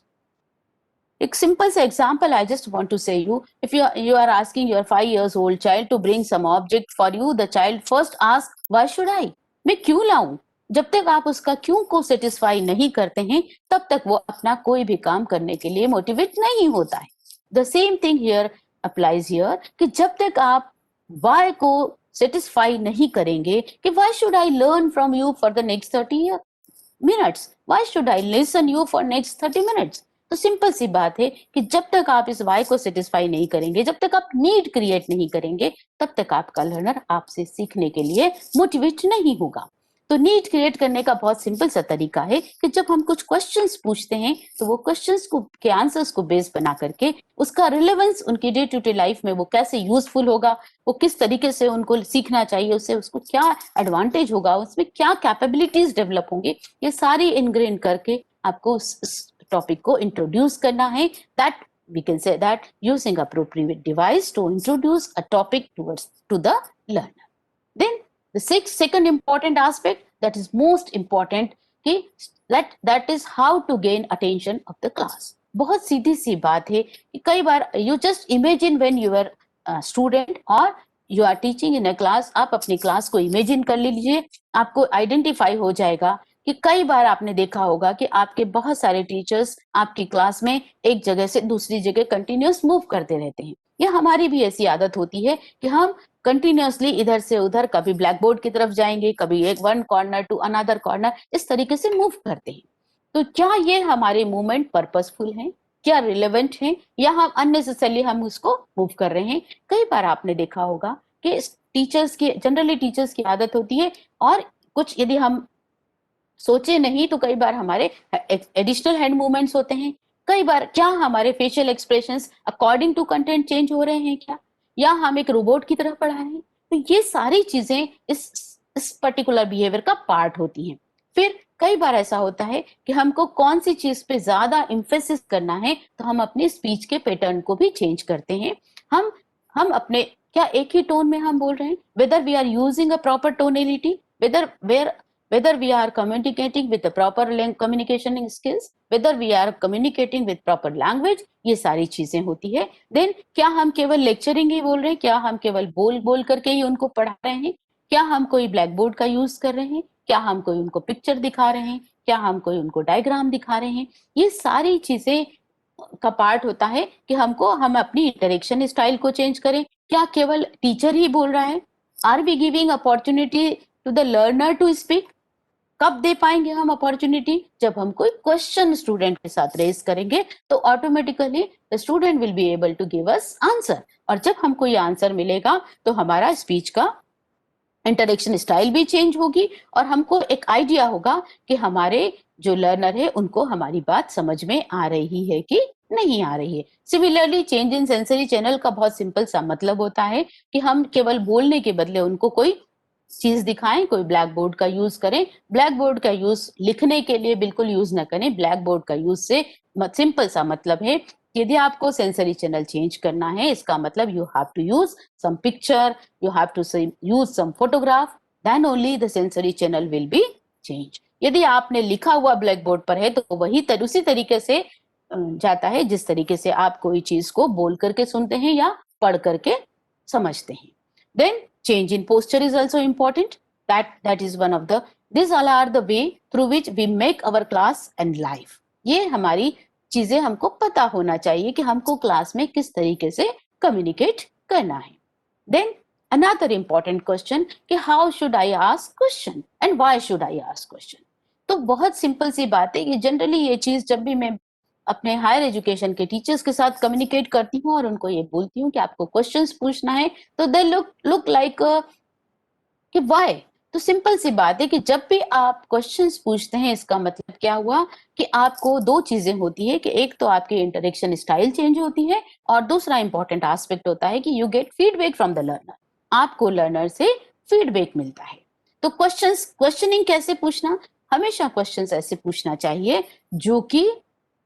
एक सिंपल सा example I just want to say you, if you are asking your 5 years old child to bring some object for you, the child first asks why should I, मैं क्यों लाऊं। जब तक आप उसका क्यों को सेटिस्फाई नहीं करते हैं तब तक वो अपना कोई भी काम करने के लिए मोटिवेट नहीं होता है। The same thing here applies here कि जब तक आप वाई को सेटिस्फाई नहीं करेंगे कि why should I learn from you for the next 30 minutes, why should I listen you for next 30 minutes। तो सिंपल सी बात है कि जब तक आप इस वाई को सेटिस्फाई नहीं करेंगे, जब तक आप नीड क्रिएट नहीं करेंगे, तब तक आपका लर्नर आपसे सीखने के लिए मोटिवेट नहीं होगा। तो नीड क्रिएट करने का बहुत सिंपल सा तरीका है कि जब हम कुछ क्वेश्चंस पूछते हैं तो वो क्वेश्चंस को के आंसर्स को बेस बना करके उसका रिलेवेंस उनकी डे टू डे लाइफ में वो कैसे यूजफुल होगा, वो किस तरीके से उनको सीखना चाहिए, उससे उसको क्या एडवांटेज होगा, उसमें क्या कैपेबिलिटीज डेवलप होंगे, ये सारी इनग्रेन करके आपको उस टॉपिक को इंट्रोड्यूस करना है। That we can say that using appropriate device to introduce a topic to the learner। Then the second important aspect that is most important कि that is how to gain attention of the class। बहुत सीधी सी बात है कि कई बार you just imagine when you are a student or you are teaching in a class, आप अपनी क्लास को इमेजिन कर लीजिए, आपको आइडेंटिफाई हो जाएगा कि कई बार आपने देखा होगा कि आपके बहुत सारे टीचर्स आपकी क्लास में एक जगह से दूसरी जगह कंटिन्यूअस मूव करते रहते हैं। यह हमारी भी ऐसी आदत होती है कि हम कंटिन्यूअसली इधर से उधर, कभी ब्लैक बोर्ड की तरफ जाएंगे, कभी एक one corner to another corner, इस तरीके से मूव करते हैं। तो क्या ये हमारे मूवमेंट पर्पसफुल हैं, क्या रिलेवेंट हैं, या हम अननेसेसरली हम उसको मूव कर रहे हैं। कई बार आपने देखा होगा कि जनरली टीचर्स की आदत होती है, और कुछ यदि हम सोचे नहीं तो कई बार हमारे एडिशनल हैंड मूवमेंट्स होते हैं। कई बार क्या हमारे facial expressions according to content change हो रहे हैं क्या, या हम एक रोबोट की तरह पढ़ा रहे हैं। तो ये सारी चीजें इस पर्टिकुलर बिहेवियर का पार्ट होती हैं। फिर कई बार ऐसा होता है कि हमको कौन सी चीज पे ज्यादा इम्फेसिस करना है तो हम अपने स्पीच के पैटर्न को भी चेंज करते हैं। हम अपने क्या एक ही टोन में हम बोल रहे हैं, whether we are using a proper tonality, whether we are communicating with the proper communication skills, whether we are communicating with proper language, ये सारी चीजें होती है। देन क्या हम केवल लेक्चरिंग ही बोल रहे हैं, क्या हम केवल बोल करके ही उनको पढ़ा रहे हैं, क्या हम कोई ब्लैक बोर्ड का यूज कर रहे हैं, क्या हम कोई उनको पिक्चर दिखा रहे हैं, क्या हम कोई उनको डायग्राम दिखा रहे हैं। ये सारी चीजें का पार्ट होता है कि हम अपनी इंटरेक्शन स्टाइल को चेंज करें। क्या केवल टीचर ही बोल रहा है, are we giving opportunity to the learner to speak. कब दे पाएंगे हम अपॉर्चुनिटी, जब हम कोई क्वेश्चन स्टूडेंट के साथ रेज करेंगे तो automatically the student will be able to give us answer, और जब हमको ये आंसर मिलेगा तो हमारा स्पीच का इंटरेक्शन स्टाइल भी चेंज होगी, और हमको एक आइडिया होगा कि हमारे जो लर्नर है उनको हमारी बात समझ में आ रही है कि नहीं आ रही है। Similarly change in sensory channel का बहुत सिंपल सा मतलब होता है कि हम केवल बोलने के बदले उनको कोई चीज दिखाएं, कोई ब्लैक बोर्ड का यूज करें। ब्लैक बोर्ड का यूज लिखने के लिए बिल्कुल यूज ना करें। ब्लैक बोर्ड का यूज से सिंपल सा मतलब है यदि आपको सेंसरी चैनल चेंज करना है, इसका मतलब you have to use some picture, you have to use some photograph, then only the sensory channel will be change. यदि आपने लिखा हुआ ब्लैक बोर्ड पर है तो वही उसी तरीके से जाता है जिस तरीके से आप कोई चीज को बोल करके सुनते हैं या पढ़ करके समझते हैं। Then change in posture is also important, that is one of the, these all are the way through which we make our class and life। ये हमारी चीजें हमको पता होना चाहिए कि हमको क्लास में किस तरीके से कम्युनिकेट करना है। देन another important question कि how should I ask question and why should I ask question। तो बहुत सिंपल सी बात है कि जनरली ये चीज जब भी मैं अपने हायर एजुकेशन के टीचर्स के साथ कम्युनिकेट करती हूँ और उनको ये बोलती हूँ कि आपको क्वेश्चंस पूछना है, तो दे लुक लाइक कि व्हाई। तो सिंपल सी बात है कि जब भी आप क्वेश्चंस पूछते हैं इसका मतलब क्या हुआ कि आपको दो चीजें होती है कि एक तो आपकी इंटरेक्शन स्टाइल चेंज होती है, और दूसरा इंपॉर्टेंट एस्पेक्ट होता है कि you get feedback from the learner. आपको लर्नर से फीडबैक मिलता है। तो क्वेश्चनिंग कैसे पूछना, हमेशा क्वेश्चंस ऐसे पूछना चाहिए जो कि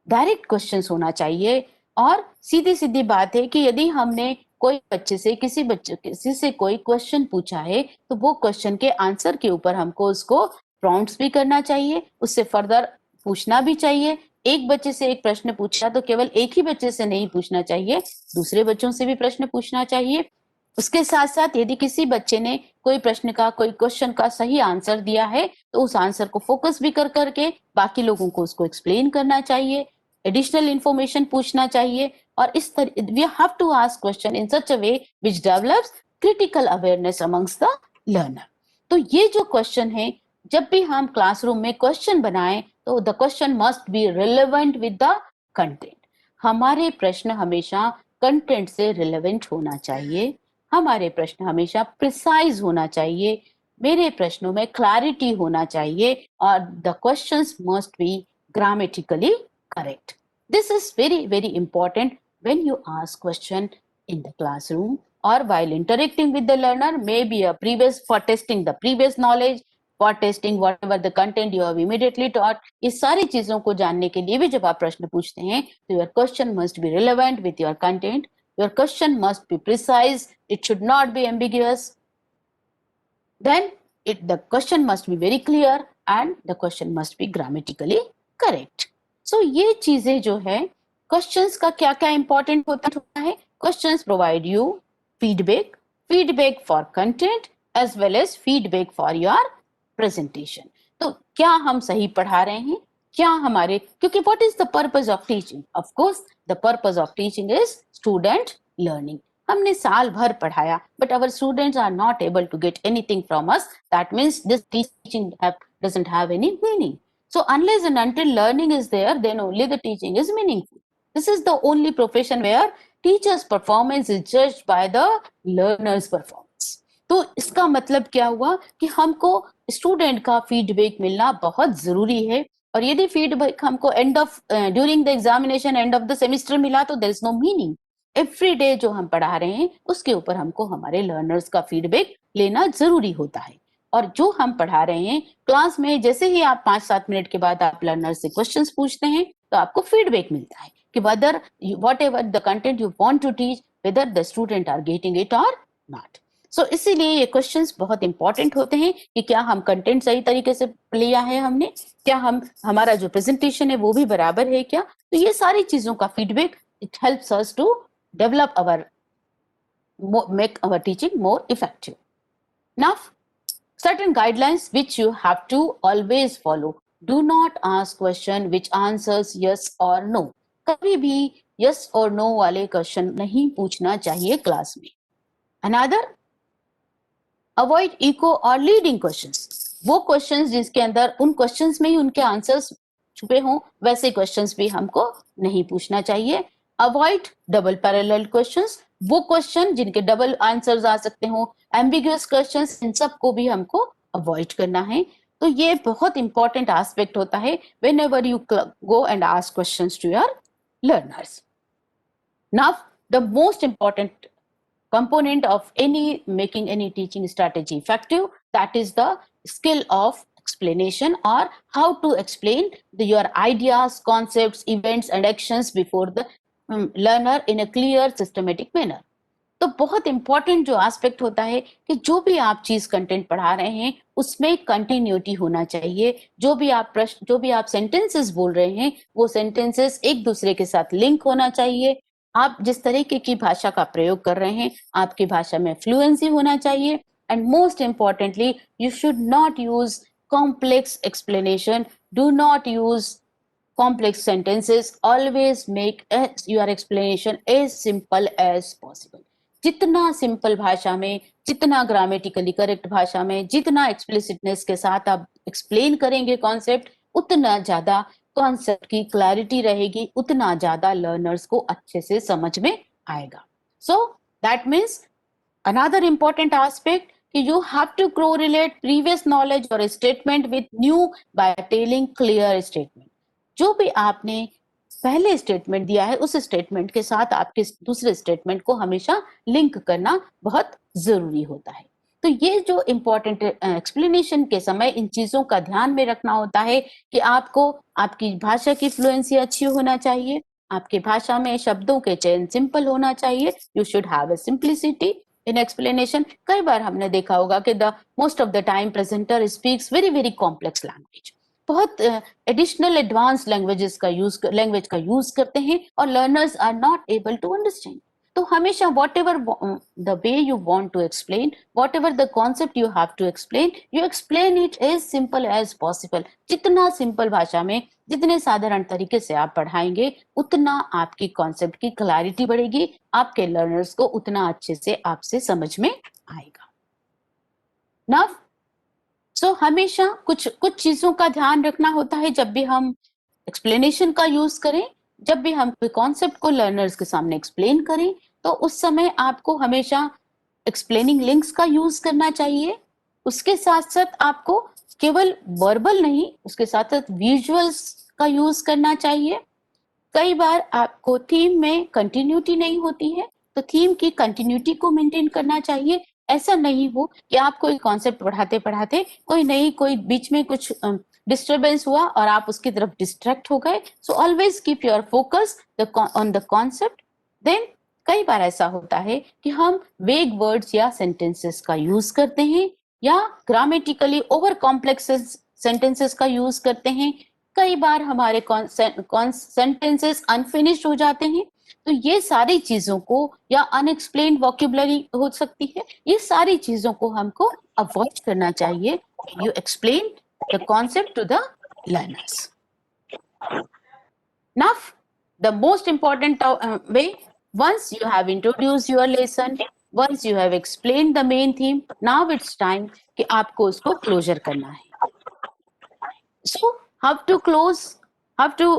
डायरेक्ट क्वेश्चंस होना चाहिए। और सीधी सीधी बात है कि यदि हमने कोई बच्चे से किसी से कोई क्वेश्चन पूछा है तो वो क्वेश्चन के आंसर के ऊपर हमको उसको प्रॉम्प्ट्स भी करना चाहिए, उससे फर्दर पूछना भी चाहिए। एक बच्चे से एक प्रश्न पूछा तो केवल एक ही बच्चे से नहीं पूछना चाहिए, दूसरे बच्चों से भी प्रश्न पूछना चाहिए। उसके साथ साथ यदि किसी बच्चे ने कोई प्रश्न का कोई क्वेश्चन का सही आंसर दिया है तो उस आंसर को फोकस भी कर करके बाकी लोगों को उसको एक्सप्लेन करना चाहिए, एडिशनल इंफॉर्मेशन पूछना चाहिए। और इस तरह we have to ask question in such a way which develops critical awareness amongst the learner. तो ये जो क्वेश्चन है, जब भी हम क्लासरूम में क्वेश्चन बनाएं तो the question must be relevant with the content. हमारे प्रश्न हमेशा कंटेंट से रिलेवेंट होना चाहिए, हमारे प्रश्न हमेशा प्रिसाइज होना चाहिए, मेरे प्रश्नों में क्लैरिटी होना चाहिए और the questions must be grammatically correct. This is very, very important when you ask question in the classroom or while interacting with the learner, maybe for testing the previous knowledge, for testing whatever the content you have immediately taught. इस सारी चीजों को जानने के लिए भी जब आप प्रश्न पूछते हैं तो your question must be relevant with your content. Your question must be precise. It should not be ambiguous. Then the question must be very clear and the question must be grammatically correct. So ये चीजें जो है क्वेश्चंस का क्या क्या इंपॉर्टेंट होता है। Questions provide you feedback for content as well as feedback for your presentation. तो क्या हम सही पढ़ा रहे हैं, क्या हमारे, क्योंकि what is the purpose of teaching? Of course the purpose of teaching is student learning. हमने साल भर पढ़ाया but our students are not able to get anything from us, that means this teaching doesn't have any meaning. So unless and until learning is there, then only the teaching is meaningful. This is the only profession where teacher's performance is judged by the learner's performance. तो इसका मतलब क्या हुआ कि हमको स्टूडेंट का फीडबैक मिलना बहुत जरूरी है। और यदि फीडबैक हमको during the examination end of the semester मिला तो there is no meaning. Every day जो हम पढ़ा रहे हैं उसके ऊपर हमको हमारे लर्नर्स का फीडबैक लेना जरूरी होता है। और जो हम पढ़ा रहे हैं क्लास में, जैसे ही आप 5-7 मिनट के बाद आप लर्नर से क्वेश्चंस पूछते हैं तो आपको फीडबैक मिलता है कि whether whatever the content you want to teach, whether the student are getting it or not. So इसीलिए ये क्वेश्चंस बहुत इंपॉर्टेंट होते हैं कि क्या हम कंटेंट सही तरीके से लिया है हमने, क्या हमारा जो प्रेजेंटेशन है वो भी बराबर है क्या। तो ये सारी चीजों का feedback it helps us to make our teaching more effective. Now, certain guidelines which you have to always follow. Do not ask question which answers yes or no. कभी भी yes or no वाले क्वेश्चन नहीं पूछना चाहिए क्लास में। Another, avoid echo or leading questions. वो क्वेश्चंस जिसके अंदर उन क्वेश्चंस में ही उनके आंसर्स छुपे हों वैसे क्वेश्चंस भी हमको नहीं पूछना चाहिए। अवॉइड डबल पैरेलल क्वेश्चंस, वो क्वेश्चन जिनके डबल आंसर्स आ सकते हो, एम्बिगुअस क्वेश्चंस, इन सब को भी हमको अवॉइड करना है। तो ये बहुत इंपॉर्टेंट एस्पेक्ट होता है whenever you go and ask questions to your learners. Now, the most important component of making any teaching strategy effective, that is the skill of explanation, or how to explain your ideas, concepts, events and actions before the learner in a clear systematic manner. तो बहुत इंपॉर्टेंट जो एस्पेक्ट होता है कि जो भी आप चीज कंटेंट पढ़ा रहे हैं उसमें कंटिन्यूटी होना चाहिए। जो भी आप सेंटेंसेस बोल रहे हैं वो सेंटेंसेस एक दूसरे के साथ लिंक होना चाहिए। आप जिस तरीके की भाषा का प्रयोग कर रहे हैं आपकी भाषा में फ्लुएंसी होना चाहिए। And most importantly, you should not use complex explanation, do not use complex sentences, always make your explanation as simple as possible. जितना सिंपल भाषा में, जितना ग्रामेटिकली करेक्ट भाषा में, जितना एक्सप्लिसिटनेस के साथ आप एक्सप्लेन करेंगे कॉन्सेप्ट, उतना ज्यादा कॉन्सेप्ट की क्लैरिटी रहेगी, उतना ज्यादा लर्नर्स को अच्छे से समझ में आएगा। So that means another important aspect कि you have to correlate previous knowledge or statement with new by telling clear statement. जो भी आपने पहले स्टेटमेंट दिया है उस स्टेटमेंट के साथ आपके दूसरे स्टेटमेंट को हमेशा लिंक करना बहुत जरूरी होता है। तो ये जो इम्पोर्टेंट एक्सप्लेनेशन के समय इन चीजों का ध्यान में रखना होता है कि आपको आपकी भाषा की फ्लुएंसी अच्छी होना चाहिए, आपकी भाषा में शब्दों के चयन सिंपल होना चाहिए, you should have a simplicity in explanation. कई बार हमने देखा होगा कि the most of the time presenter speaks very very complex language, बहुत एडिशनल एडवांस लैंग्वेज का यूज करते हैं और learners are not able to understand. तो हमेशा whatever the way you want to explain, whatever the concept you have to explain, you explain it as simple as possible. जितना सिंपल भाषा में, जितने साधारण तरीके से आप पढ़ाएंगे, उतना आपकी कॉन्सेप्ट की क्लैरिटी बढ़ेगी, आपके लर्नर्स को उतना अच्छे से आपसे समझ में आएगा। नव हमेशा कुछ कुछ चीजों का ध्यान रखना होता है जब भी हम एक्सप्लेनेशन का यूज करें, जब भी हम कोई कॉन्सेप्ट को लर्नर्स के सामने एक्सप्लेन करें, तो उस समय आपको हमेशा एक्सप्लेनिंग लिंक्स का यूज करना चाहिए। उसके साथ साथ आपको केवल वर्बल नहीं, उसके साथ साथ विजुअल्स का यूज करना चाहिए। कई बार आपको थीम में कंटिन्यूटी नहीं होती है, तो थीम की कंटिन्यूटी को मेंटेन करना चाहिए। ऐसा नहीं हो कि आप कोई कॉन्सेप्ट पढ़ाते पढ़ाते कोई बीच में कुछ डिस्टरबेंस हुआ और आप उसकी तरफ डिस्ट्रैक्ट हो गए। So always keep your focus on the concept. Then कई बार ऐसा होता है कि हम वेग वर्ड्स या सेंटेंसेस का यूज करते हैं या ग्रामेटिकली ओवर कॉम्प्लेक्स सेंटेंसेस का यूज करते हैं। कई बार हमारे सेंटेंसेस अनफिनिश्ड हो जाते हैं। तो ये सारी चीजों को, या अनएक्सप्लेन्ड वोकैबुलरी हो सकती है, ये सारी चीजों को हमको अवॉइड करना चाहिए। You explain the concept to the learners. Now, the most important way, once you have introduced your lesson, once you have explained the main theme, now it's time कि आपको उसको closure करना है। So, how to close, how to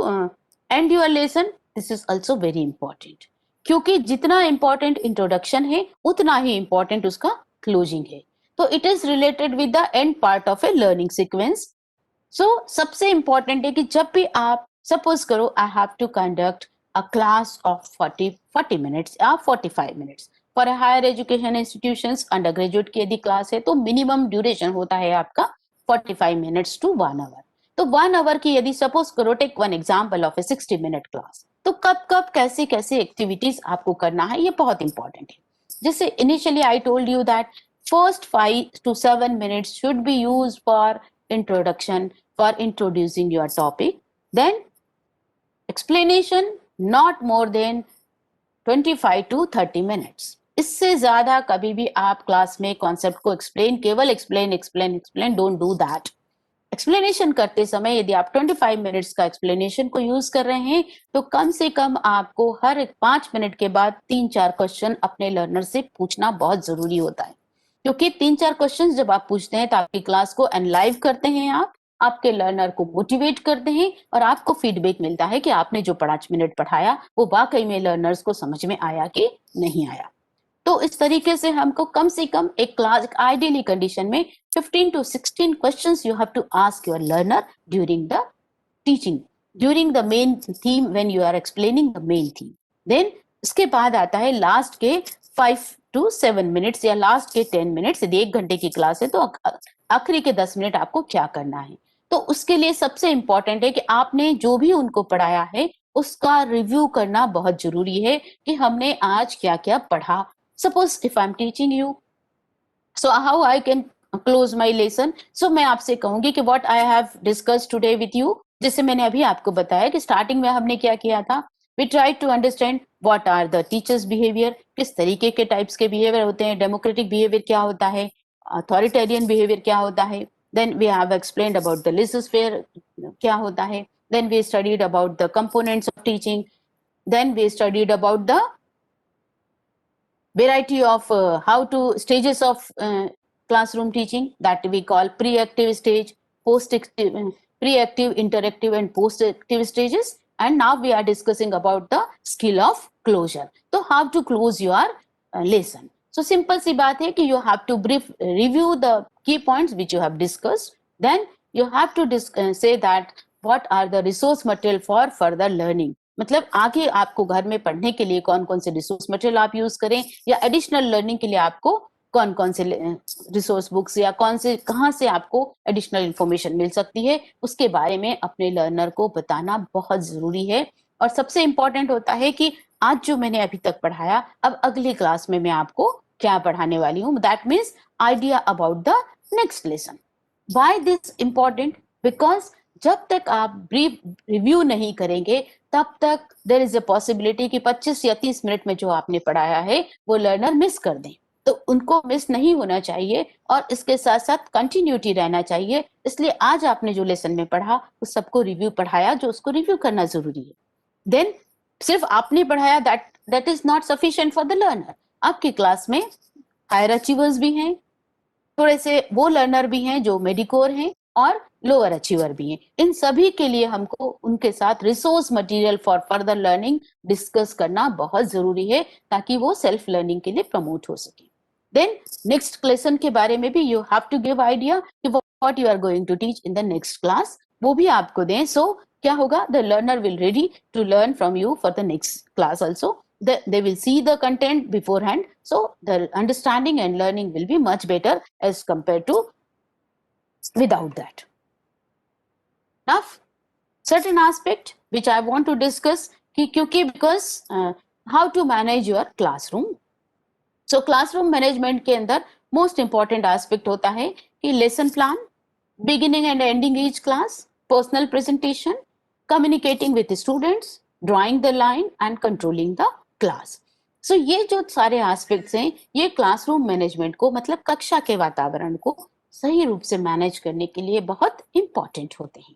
end your lesson, this is also very important. क्योंकि जितना important introduction है, उतना ही important उसका closing है। तो it is related with the end part of a learning sequence. सबसे इंपॉर्टेंट है कि जब भी आप सपोज करो I have to conduct a class of 40 minutes या 45 minutes for higher education institutions, undergraduate की यदि क्लास है तो मिनिमम ड्यूरेशन होता है आपका 45 मिनट्स टू 1 आवर। तो 1 आवर की यदि सपोज करो, take one example of a 60 minute class, तो कब कब कैसे कैसे एक्टिविटीज आपको करना है, ये बहुत इंपॉर्टेंट है। जैसे initially I told you that first 5 to 7 minutes should be used for introduction, for introducing your topic. Then explanation not more than 25 to 30 minutes. इससे ज्यादा कभी भी आप क्लास में कॉन्सेप्ट को केवल explain don't do that. Explanation करते समय यदि आप 25 मिनट्स का एक्सप्लेनेशन को यूज कर रहे हैं, तो कम से कम आपको हर 5 मिनट के बाद 3-4 क्वेश्चन अपने लर्नर से पूछना बहुत जरूरी होता है। क्योंकि 3-4 क्वेश्चंस जब आप पूछते हैं तो आपकी क्लास को एनलाइव करते हैं, आप आपके लर्नर को मोटिवेट करते हैं और आपको फीडबैक मिलता है कि आपने जो 5 मिनट पढ़ाया वो वाकई में लर्नर्स को समझ में आया कि नहीं आया। तो इस तरीके से हमको कम से कम एक क्लास आइडियली कंडीशन में 15 to 16 questions you have to ask your learner during the teaching, during the main theme, when you are explaining the main theme. Then इसके बाद आता है लास्ट के 5 to 7 मिनट्स या लास्ट के 10 मिनट्स। यदि 1 घंटे की क्लास है तो आखिरी के 10 मिनट आपको क्या करना है। तो उसके लिए सबसे इंपॉर्टेंट है कि आपने जो भी उनको पढ़ाया है उसका रिव्यू करना बहुत जरूरी है कि हमने आज क्या क्या पढ़ा। Suppose if I am teaching you, so how I can close my lesson. So मैं आपसे कहूंगी कि what I have discuss today with you, जैसे मैंने अभी आपको बताया कि स्टार्टिंग में हमने क्या किया था, we try to understand what are the teachers behaviour, किस तरीके के टाइप्स के बिहेवियर होते हैं, डेमोक्रेटिक बिहेवियर क्या होता है, अथॉरिटेरियन बिहेवियर क्या होता है। Then we have explained about the लेसोस्फेयर क्या होता है। Then we studied about the components of teaching. Then we studied about the variety of how to stages of classroom teaching, that we call pre-active stage, post-active, pre-active, interactive and post-active stages. And now we are discussing about the skill of closure. So how to close your lesson. So simple सी बात है कि you have to brief review the key points which you have discussed. Then you have to say that what are the resource material for further learning. मतलब आगे आपको घर में पढ़ने के लिए कौन कौन से रिसोर्स मटेरियल आप यूज करें या एडिशनल लर्निंग के लिए आपको कौन कौन से रिसोर्स बुक्स या कौन से कहाँ से आपको एडिशनल इंफॉर्मेशन मिल सकती है, उसके बारे में अपने लर्नर को बताना बहुत जरूरी है। और सबसे इंपॉर्टेंट होता है कि आज जो मैंने अभी तक पढ़ाया, अब अगली क्लास में मैं आपको क्या पढ़ाने वाली हूँ, that means idea about the next lesson. Why this important? Because जब तक आप ब्रीफ रिव्यू नहीं करेंगे तब तक देर इज अ पॉसिबिलिटी कि 25 या 30 मिनट में जो आपने पढ़ाया है वो लर्नर मिस कर दें। तो उनको मिस नहीं होना चाहिए और इसके साथ साथ कंटिन्यूटी रहना चाहिए। इसलिए आज आपने जो लेसन में पढ़ा उस सबको रिव्यू पढ़ाया, जो उसको रिव्यू करना जरूरी है। देन सिर्फ आपने पढ़ाया, that is not sufficient for the learner. आपकी क्लास में हायर अचीवर्स भी हैं, थोड़े से वो लर्नर भी हैं जो मेडिकोर हैं, और लोअर अचीवर भी हैं। इन सभी के लिए हमको उनके साथ resource material for further learning discuss करना बहुत जरूरी है, ताकि वो सेल्फ लर्निंग के लिए प्रमोट हो सके। देन नेक्स्ट लेसन के बारे में भी you have to give idea कि what you are going to teach in the next class, वो भी आपको दें। सो क्या होगा, the learner will ready to learn from you for the next class also. They will see the content beforehand, so the understanding and learning will be much better as compared to without that. Now certain aspect which I want to discuss कि क्योंकि because how to manage your classroom. So classroom management के अंदर most important aspect होता है कि lesson plan, beginning and ending each class, personal presentation, communicating with students, drawing the line and controlling the class. So ये जो सारे एस्पेक्ट्स हैं, ये क्लासरूम मैनेजमेंट को, मतलब कक्षा के वातावरण को सही रूप से मैनेज करने के लिए बहुत इंपॉर्टेंट होते हैं।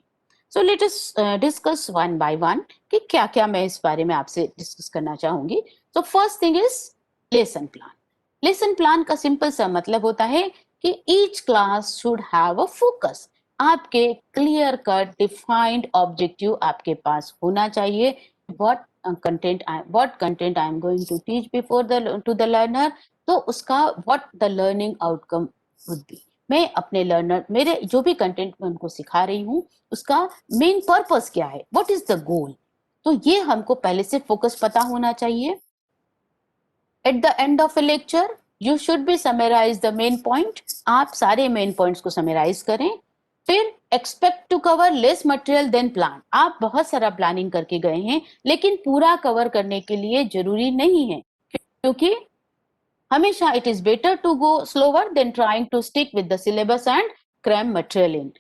So let us discuss one by one कि क्या क्या मैं इस बारे में आपसे डिस्कस करना चाहूंगी। तो first thing is lesson plan. Lesson plan का सिंपल सा मतलब होता है कि each class should have a focus. आपके क्लियर कट डिफाइंड ऑब्जेक्टिव आपके पास होना चाहिए। what content I am going to teach before to the learner, तो उसका what the learning outcome would be। मैं अपने लर्नर, मेरे जो भी कंटेंट मैं उनको सिखा रही हूँ, उसका मेन पर्पस क्या है, what is the goal। तो ये हमको पहले से फोकस पता होना चाहिए। At the end of a lecture you should be summarize the main point। आप सारे मेन पॉइंट्स को समराइज करें। फिर expect to cover less material than plan. आप बहुत सारा प्लानिंग करके गए हैं, लेकिन पूरा कवर करने के लिए जरूरी नहीं है, क्योंकि हमेशा it is better to go slower than trying to stick with the syllabus and cram material in.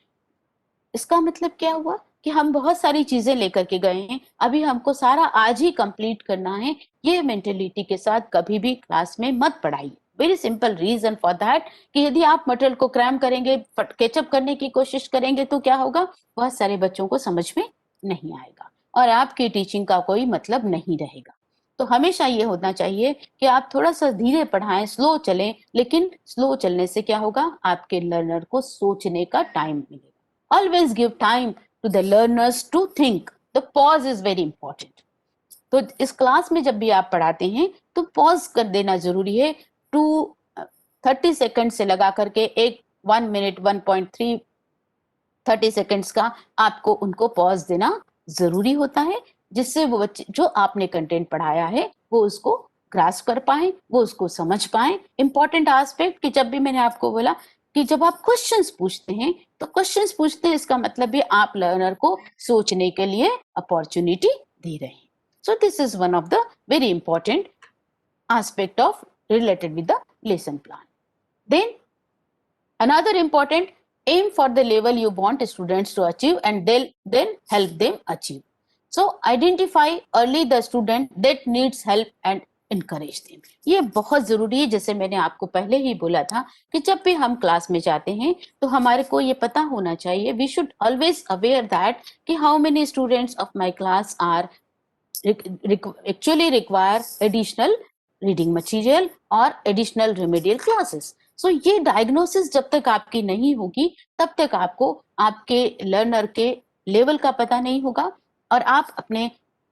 इसका मतलब क्या हुआ कि हम बहुत सारी चीजें लेकर के गए हैं, अभी हमको सारा आज ही कंप्लीट करना है। ये मेंटेलिटी के साथ कभी भी क्लास में मत पढ़ाइए। Very simple reason for that कि यदि आप मटेरियल को क्रैम करेंगे, कैचअप करने की कोशिश करेंगे, तो क्या होगा, बहुत सारे बच्चों को समझ में नहीं आएगा और आपकी टीचिंग का कोई मतलब नहीं रहेगा। तो हमेशा ये होना चाहिए कि आप थोड़ा सा धीरे पढ़ाएं, स्लो चलें, लेकिन स्लो चलने से क्या होगा, आपके लर्नर को सोचने का टाइम मिलेगा। Always give time to the learners to think. The pause is very important. तो इस क्लास में जब भी आप पढ़ाते हैं तो पॉज कर देना जरूरी है। 30 सेकंड से लगा करके 1 मिनट 1.3 30 सेकंड्स का आपको उनको पॉज देना जरूरी होता है, जिससे वो बच्चे जो आपने कंटेंट पढ़ाया है वो उसको ग्रास्प कर पाए, वो उसको समझ पाए। इंपॉर्टेंट एस्पेक्ट कि जब भी मैंने आपको बोला कि जब आप क्वेश्चंस पूछते हैं, तो क्वेश्चंस पूछते हैं इसका मतलब भी आप लर्नर को सोचने के लिए अपॉर्चुनिटी दे रहे हैं। So this is one of the very important aspect of related with the lesson plan. Then another important, aim for the level you want students to achieve and then help them achieve. So identify early the student that needs help and encourage them। ये बहुत जरूरी है। जैसे मैंने आपको पहले ही बोला था कि जब भी हम क्लास में जाते हैं तो हमारे को ये पता होना चाहिए, we should always aware that कि how many students of my class are actually require additional reading material और एडिशनल रेमेडियल क्लासेस। सो ये डायग्नोसिस जब तक आपकी नहीं होगी तब तक आपको आपके लर्नर के लेवल का पता नहीं होगा और आप अपने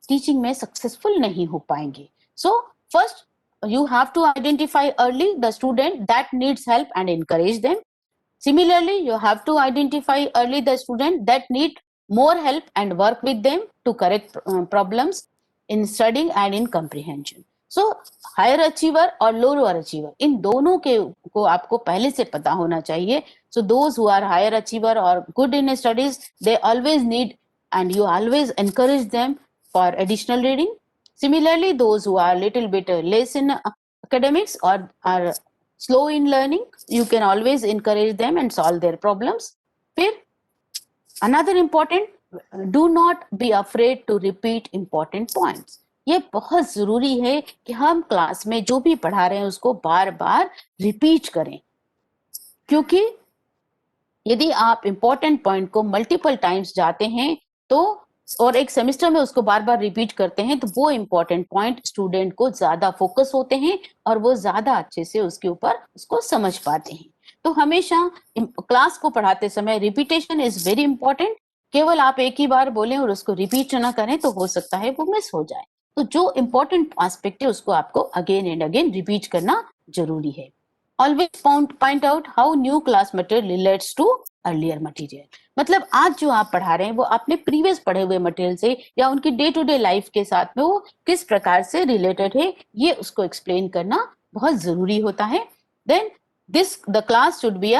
टीचिंग में सक्सेसफुल नहीं हो पाएंगे। So first you have to identify early the student that needs help and encourage them. Similarly, you have to identify early the student that need more help and work with them to correct problems in studying and in comprehension. So higher achiever और लोअर अचीवर, इन दोनों के को आपको पहले से पता होना चाहिए. So those who are higher achiever और good in studies, they always need and you always encourage them for additional reading. Similarly, those who are little bit less in academics or are slow in learning, you can always encourage them and solve their problems. फिर another important, do not be afraid to repeat important points. ये बहुत जरूरी है कि हम क्लास में जो भी पढ़ा रहे हैं उसको बार बार रिपीट करें, क्योंकि यदि आप इंपॉर्टेंट पॉइंट को मल्टीपल टाइम्स जाते हैं तो और एक सेमेस्टर में उसको बार बार रिपीट करते हैं तो वो इंपॉर्टेंट पॉइंट स्टूडेंट को ज्यादा फोकस होते हैं और वो ज्यादा अच्छे से उसके ऊपर उसको समझ पाते हैं. तो हमेशा क्लास को पढ़ाते समय रिपीटेशन इज वेरी इंपॉर्टेंट. केवल आप एक ही बार बोलें और उसको रिपीट ना करें तो हो सकता है वो मिस हो जाए. तो जो इंपॉर्टेंट एस्पेक्ट है उसको आपको अगेन एंड अगेन रिपीट करना जरूरी है. Always point out how new class material relates to earlier material. मतलब आज जो आप पढ़ा रहे हैं वो आपने प्रीवियस पढ़े हुए मटेरियल से या उनकी डे टू डे लाइफ के साथ में वो किस प्रकार से रिलेटेड है, ये उसको एक्सप्लेन करना बहुत जरूरी होता है. Then the class should be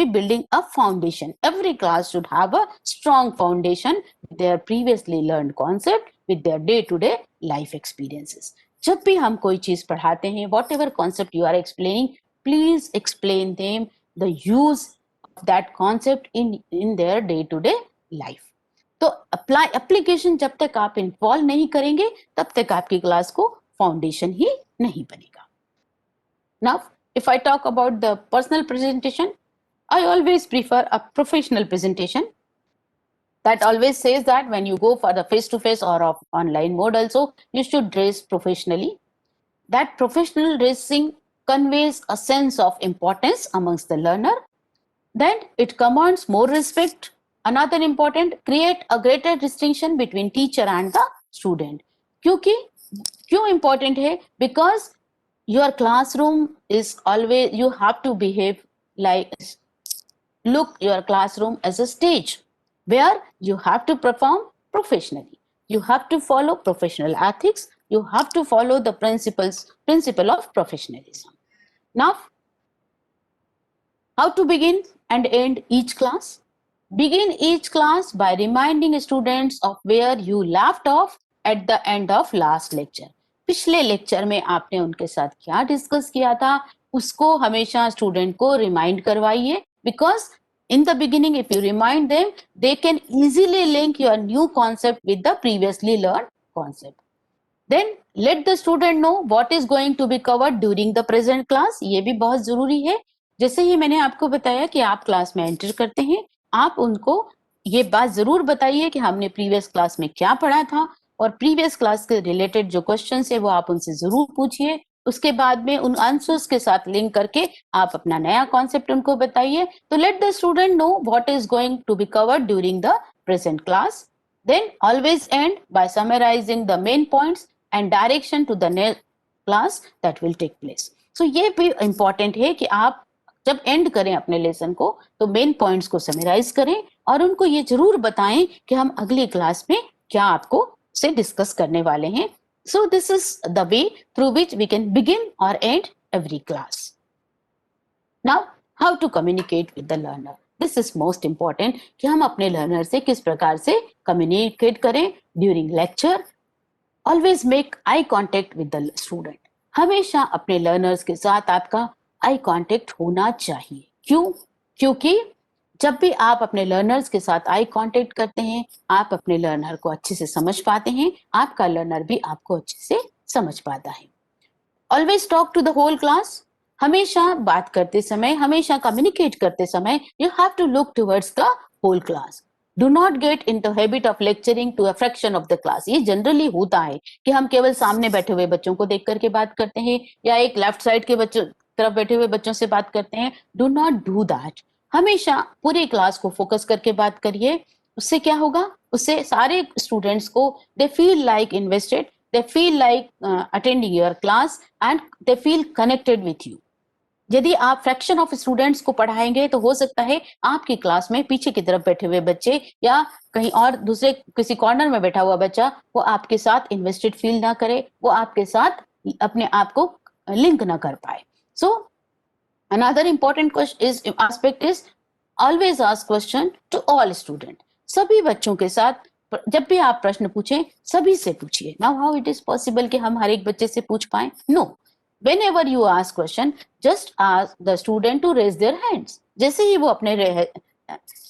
building a foundation. Every class should have a strong foundation with their previously learned concept with their day to day life experiences. जब भी हम कोई चीज पढ़ाते हैं, whatever concept you are explaining, please explain them the use of that concept in their day to day life. तो एप्लीकेशन जब तक आप इन्वॉल्व नहीं करेंगे तब तक आपकी क्लास को फाउंडेशन ही नहीं बनेगा. Now if I talk about the personal presentation, I always prefer a professional presentation. That always says that when you go for the face-to-face or of online mode also, you should dress professionally. That professional dressing conveys a sense of importance amongst the learner. Then it commands more respect. Another important, create a greater distinction between teacher and the student. क्यों important है? Because your classroom is always, you have to behave like, look your classroom as a stage where you have to perform professionally. You have to follow professional ethics. You have to follow the principle of professionalism. Now, how to begin and end each class? Begin each class by reminding students of where you left off at the end of last lecture. पिछले लेक्चर में आपने उनके साथ क्या डिस्कस किया था उसको हमेशा स्टूडेंट को रिमाइंड करवाइए, because in the beginning, if you remind them, they can easily link your new concept with the previously learned concept. Then let the student know what is going to be covered during the present class. ये भी बहुत जरूरी है. जैसे ही मैंने आपको बताया कि आप क्लास में एंटर करते हैं, आप उनको ये बात जरूर बताइए कि हमने प्रीवियस क्लास में क्या पढ़ा था और प्रीवियस क्लास के रिलेटेड जो क्वेश्चंस है वो आप उनसे जरूर पूछिए. उसके बाद में उन आंसर्स के साथ लिंक करके आप अपना नया कॉन्सेप्ट उनको बताइए. तो let the student know what is going to be covered during the present class. Then always end by summarising the main points and direction to the next class that will take place. So ये भी इंपॉर्टेंट है कि आप जब एंड करें अपने लेसन को तो मेन पॉइंट्स को समराइज करें और उनको ये जरूर बताएं कि हम अगली क्लास में क्या आपको से डिस्कस करने वाले हैं. So this is the way through which we can begin or end every class. Now, how to communicate with the learner? This is most important कि हम अपने learner से किस प्रकार से communicate करें during lecture. Always make eye contact with the student. हमेशा अपने learners के साथ आपका eye contact होना चाहिए. क्यों? क्योंकि जब भी आप अपने लर्नर्स के साथ आई कांटेक्ट करते हैं, आप अपने लर्नर को अच्छे से समझ पाते हैं, आपका लर्नर भी आपको अच्छे से समझ पाता है. Always talk to the whole class. हमेशा बात करते समय, हमेशा कम्युनिकेट करते समय you have to look towards the whole class. Do not get into habit of lecturing to a fraction of the class. ये जनरली होता है कि हम केवल सामने बैठे हुए बच्चों को देख करके बात करते हैं या एक लेफ्ट साइड के बच्चों तरफ बैठे हुए बच्चों से बात करते हैं. Do not do that. हमेशा पूरी क्लास को फोकस करके बात करिए. उससे क्या होगा? उससे सारे स्टूडेंट्स को they feel like invested, they feel like attending your class and they feel connected with you. यदि आप फ्रैक्शन ऑफ स्टूडेंट्स को पढ़ाएंगे तो हो सकता है आपकी क्लास में पीछे की तरफ बैठे हुए बच्चे या कहीं और दूसरे किसी कॉर्नर में बैठा हुआ बच्चा वो आपके साथ इन्वेस्टेड फील ना करे, वो आपके साथ अपने आप को लिंक ना कर पाए. सो another important question is aspect is always ask question to all student. सभी बच्चों के साथ जब भी आप प्रश्न पूछें सभी से पूछिए. Now how it is possible कि हम हर एक बच्चे से पूछ पाए? No. Whenever you ask question, just ask the student to raise their hands. जैसे ही वो अपने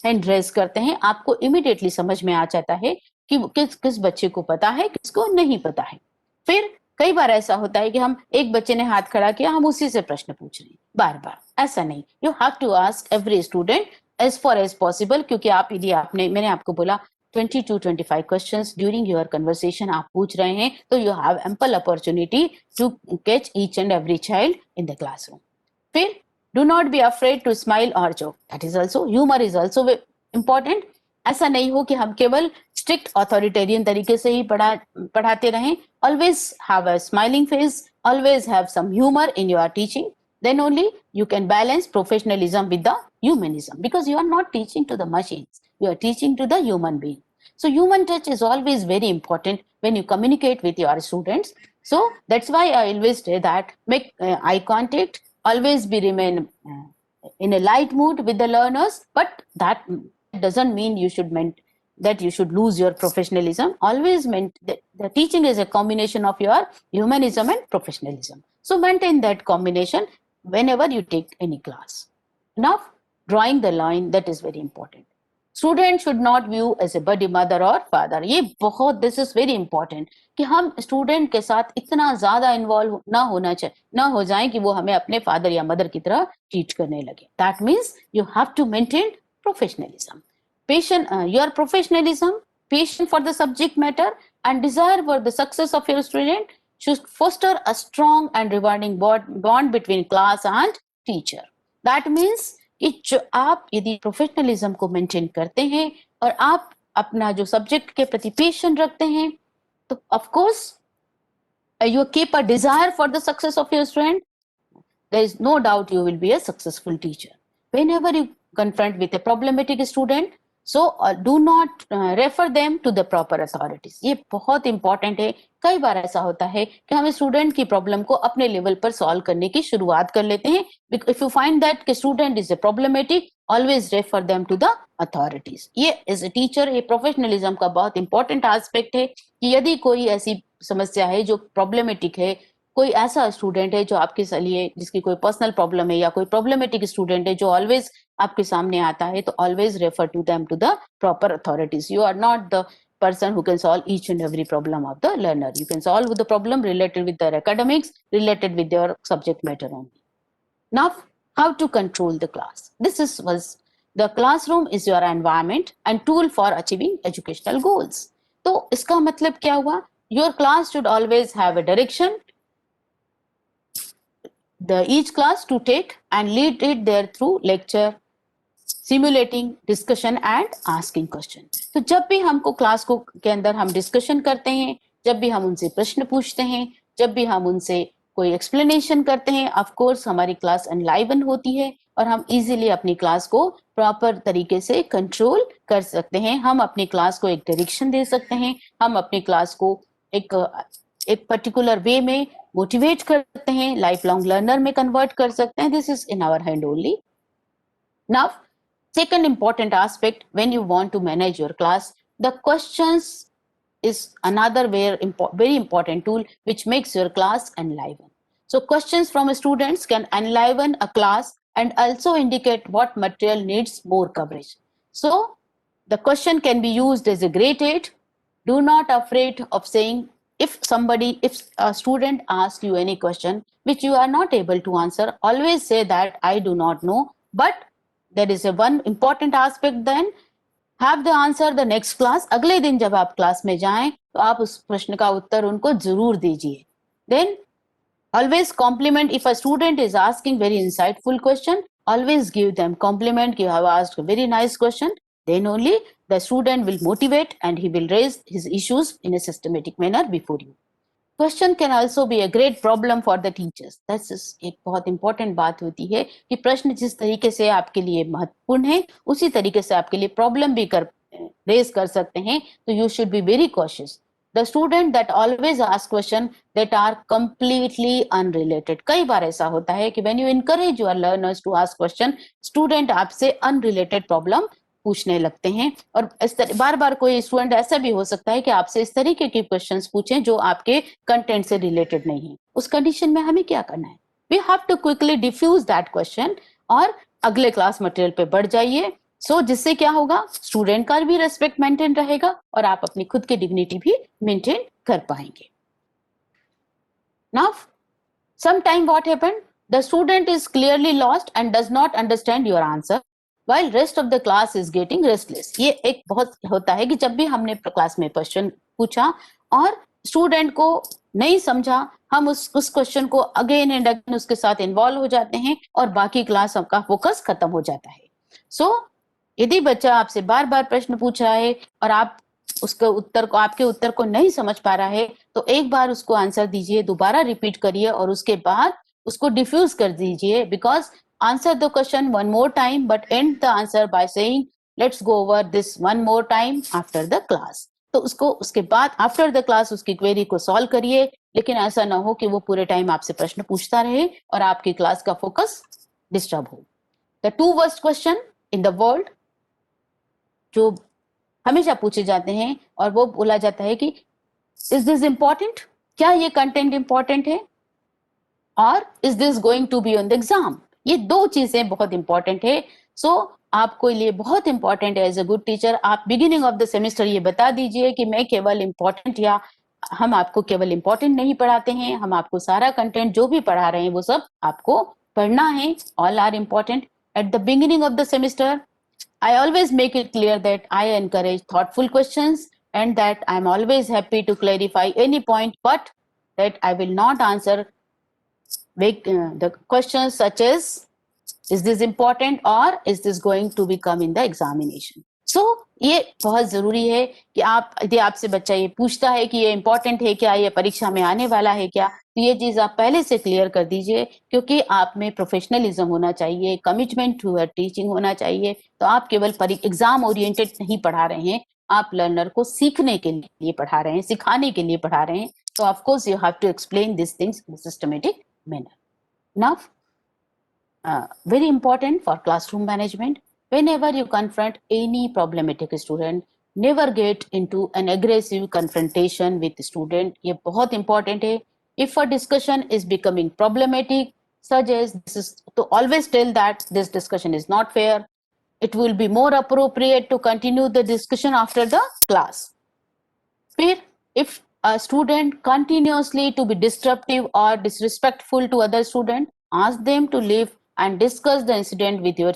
हैंड रेज करते हैं आपको इमीडिएटली समझ में आ जाता है कि किस किस बच्चे को पता है किसको नहीं पता है. फिर कई बार ऐसा होता है कि हम एक बच्चे ने हाथ खड़ा किया हम उसी से प्रश्न पूछ रहे हैं बार बार. ऐसा नहीं. You have to ask every student as far as possible, क्योंकि आप यदि मैंने आपको बोला 20 to 25 questions during your conversation आप पूछ रहे हैं तो you have ample opportunity to catch each and every child in the classroom. फिर do not be afraid to smile or joke. That is also humor is also important. ऐसा नहीं हो कि हम केवल स्ट्रिक्ट ऑथोरिटेरियन तरीके से ही पढ़ाते रहें. Always have a smiling face, always have some humor in your teaching. Then only you can balance professionalism with the humanism, because you are not teaching to the machines, you are teaching to the human being. So human touch is always very important when you communicate with your students. So that's why I always say that make eye contact, always be remain in a light mood with the learners, but that doesn't mean you should that you should lose your professionalism. Always meant that the teaching is a combination of your humanism and professionalism. So maintain that combination whenever you take any class. Now, drawing the line, that is very important. Student should not view as a buddy mother or father. ये बहुत, this is very important कि हम स्टूडेंट के साथ इतना ज्यादा इन्वॉल्व ना हो जाए कि वो हमें अपने फादर या मदर की तरह ट्रीट करने लगे. That means you have to maintain professionalism. Your professionalism, passion for the subject matter, and desire for the success of your student should foster a strong and rewarding bond between class and teacher. That means कि जो आप यदि प्रोफेशनलिज्म को मेंटेन करते हैं और आप अपना जो सब्जेक्ट के प्रति पैशन रखते हैं तो of course you keep a desire for the success of your student, there is no doubt you will be a successful teacher. Whenever you confront with a problematic student, so do not refer them to the proper authorities. ये बहुत इंपॉर्टेंट है. कई बार ऐसा होता है कि हम स्टूडेंट की प्रॉब्लम को अपने लेवल पर सॉल्व करने की शुरुआत कर लेते हैं. इफ यू फाइंड दैट कि student is a problematic, always refer them to the authorities. ये एज ए टीचर ये प्रोफेशनलिज्म का बहुत इंपॉर्टेंट एस्पेक्ट है कि यदि कोई ऐसी समस्या है जो प्रॉब्लमेटिक है, कोई ऐसा स्टूडेंट है जो आपके लिए जिसकी कोई पर्सनल प्रॉब्लम है या कोई प्रॉब्लमेटिक स्टूडेंट है जो ऑलवेज आपके सामने आता है, तो always refer to them to the proper authorities. You are not the person who can solve each and every problem of the learner. You can solve the problem related with their academics, related with their subject matter only. Now, how to control the class? Was the classroom is your environment and tool for achieving educational goals. तो इसका मतलब क्या हुआ? Your class should always have a direction, each class to take and lead it there through lecture, simulating discussion and asking question. तो जब भी हमको क्लास को के अंदर हम डिस्कशन करते हैं, जब भी हम उनसे प्रश्न पूछते हैं, जब भी हम उनसे कोई एक्सप्लेनेशन करते हैं, ऑफ कोर्स हमारी क्लास एनलाइवन होती है और हम इजीली अपनी क्लास को प्रॉपर तरीके से कंट्रोल कर सकते हैं. हम अपनी क्लास को एक डायरेक्शन दे सकते हैं, हम अपनी क्लास को एक पर्टिकुलर वे में मोटिवेट कर सकते हैं, लाइफ लॉन्ग लर्नर में कन्वर्ट कर सकते हैं. This is in our hand only. Now second important aspect when you want to manage your class, the questions is another very important tool which makes your class enliven. So questions from students can enliven a class and also indicate what material needs more coverage. So the question can be used as a great aid. Do not afraid of saying if a student asks you any question which you are not able to answer, always say that I do not know, but there is a one important aspect. Then have the answer the next class. अगले दिन जब आप क्लास में जाएं तो आप उस प्रश्न का उत्तर उनको जरूर दीजिए. Then always compliment. If a student is asking very insightful question, always give them compliment. You have asked a very nice question. Then only the student will motivate and he will raise his issues in a systematic manner before you. Question can also be a great problem for the teachers. That's एक बहुत इंपॉर्टेंट बात होती है कि प्रश्न जिस तरीके से आपके लिए महत्वपूर्ण है उसी तरीके से आपके लिए प्रॉब्लम भी रेज कर सकते हैं। तो you should be very cautious. The student that always ask question that are completely unrelated. कई बार ऐसा होता है कि when you encourage your learners to ask question, student आपसे अनरिलेटेड प्रॉब्लम पूछने लगते हैं। और इस तरह बार बार कोई स्टूडेंट ऐसा भी हो सकता है कि आपसे इस तरीके के क्वेश्चंस पूछें जो आपके कंटेंट से रिलेटेड नहीं है। उस कंडीशन में हमें क्या करना है? We have to quickly defuse that question और अगले क्लास मटेरियल पे बढ़ जाइए। जिससे क्या होगा, स्टूडेंट का भी रेस्पेक्ट मेंटेन रहेगा और आप अपनी खुद की डिग्निटी भी मेंटेन कर पाएंगे। Now sometime what happened, the student is clearly lost and does not understand your answer while rest of the class is getting restless। ये एक बहुत होता है कि जब भी हमने क्लास में क्वेश्चन पूछा और स्टूडेंट को नहीं समझा, हम उस क्वेश्चन को अगेन एंड अगेन उसके साथ इन्वॉल्व हो जाते हैं और बाकी क्लास का फोकस खत्म हो जाता है। यदि बच्चा आपसे बार बार प्रश्न पूछ रहा है और आप आपके उत्तर को नहीं समझ पा रहा है, तो एक बार उसको आंसर दीजिए, दोबारा रिपीट करिए और उसके बाद उसको डिफ्यूज कर दीजिए। Because answer the question one more time but and the answer by saying let's go over this one more time after the class. तो उसके बाद आफ्टर द क्लास उसकी क्वेरी को सॉल्व करिए, लेकिन ऐसा ना हो कि वो पूरे टाइम आपसे प्रश्न पूछता रहे और आपकी क्लास का फोकस डिस्टर्ब हो। The two worst question in the world जो हमेशा पूछे जाते हैं और वो बोला जाता है कि इज दिस इंपॉर्टेंट, क्या ये कंटेंट इंपॉर्टेंट है, और is this going to be on the exam. ये दो चीजें बहुत इंपॉर्टेंट है। आपको लिए बहुत इंपॉर्टेंट है एज अ गुड टीचर, आप बिगिनिंग ऑफ द सेमेस्टर ये बता दीजिए कि मैं केवल इंपॉर्टेंट या हम आपको केवल इंपॉर्टेंट नहीं पढ़ाते हैं, हम आपको सारा कंटेंट जो भी पढ़ा रहे हैं वो सब आपको पढ़ना है। All are important. At the beginning of the semester I always make it clear that I encourage thoughtful questions and that I'm always happy to clarify any point, but that I will not answer the questions such as is this important or is this going to become in the examination. ये बहुत जरूरी है कि यदि आपसे बच्चा ये पूछता है कि ये इंपॉर्टेंट है क्या, ये परीक्षा में आने वाला है क्या, तो ये चीज आप पहले से क्लियर कर दीजिए, क्योंकि आप में प्रोफेशनलिज्म होना चाहिए, कमिटमेंट टू टीचिंग होना चाहिए। तो आप केवल एग्जाम ओरिएंटेड नहीं पढ़ा रहे हैं, आप लर्नर को सीखने के लिए पढ़ा रहे हैं, सिखाने के लिए पढ़ा रहे हैं। तो of course you have to explain this things in systematic manner. Now very important for classroom management, whenever you confront any problematic student, never get into an aggressive confrontation with the student। ये बहुत important है। If a discussion is becoming problematic, suggest this is to always tell that this discussion is not fair. It will be more appropriate to continue the discussion after the class. फिर if a student continuously to be disruptive or disrespectful to other student, ask them to leave and discuss the incident with your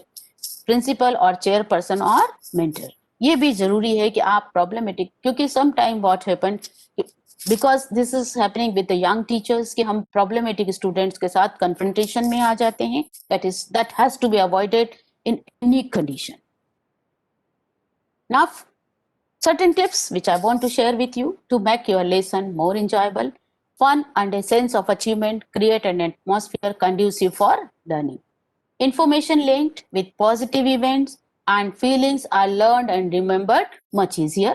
principal or chairperson or mentor। ये भी जरूरी है कि आप problematic, क्योंकि sometime what happened because this is happening with the young teachers कि हम problematic students के साथ confrontation में आ जाते हैं। that has to be avoided in any condition। Now certain tips which I want to share with you to make your lesson more enjoyable, fun and a sense of achievement, create an atmosphere conducive for learning. Information linked with positive events and feelings are learned and remembered much easier.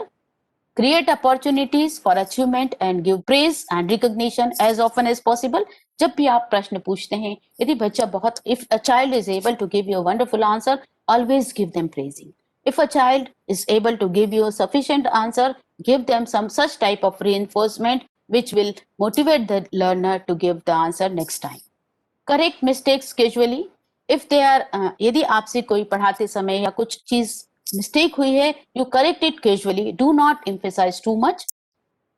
Create opportunities for achievement and give praise and recognition as often as possible। जब भी आप प्रश्न पूछते हैं, यदि बच्चा if a child is able to give you a wonderful answer, always give them praising। If a child is able to give you a sufficient answer, give them some such type of reinforcement which will motivate the learner to give the answer next time। Correct mistakes casually। If they are यदि आपसे कोई पढ़ाते समय या कुछ चीज मिस्टेक हुई है, you correct it casually, do not emphasize too much,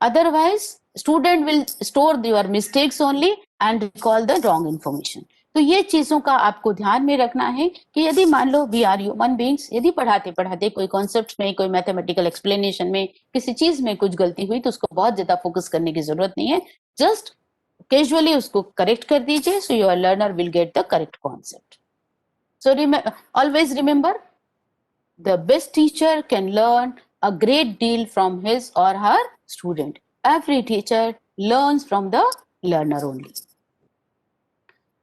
otherwise student will store your mistakes only and recall the wrong information। तो ये चीजों का आपको ध्यान में रखना है कि यदि मान लो वी आर ह्यूमन बीइंग्स, यदि पढ़ाते पढ़ाते कोई कॉन्सेप्ट में, कोई मैथमेटिकल एक्सप्लेनेशन में किसी चीज में कुछ गलती हुई, तो उसको बहुत ज्यादा फोकस करने की जरूरत नहीं है, जस्ट कैजुअली उसको करेक्ट कर दीजिए, so your learner will get the correct concept. So always remember, the best teacher can learn a great deal from his or her student। Every teacher learns from the learner only.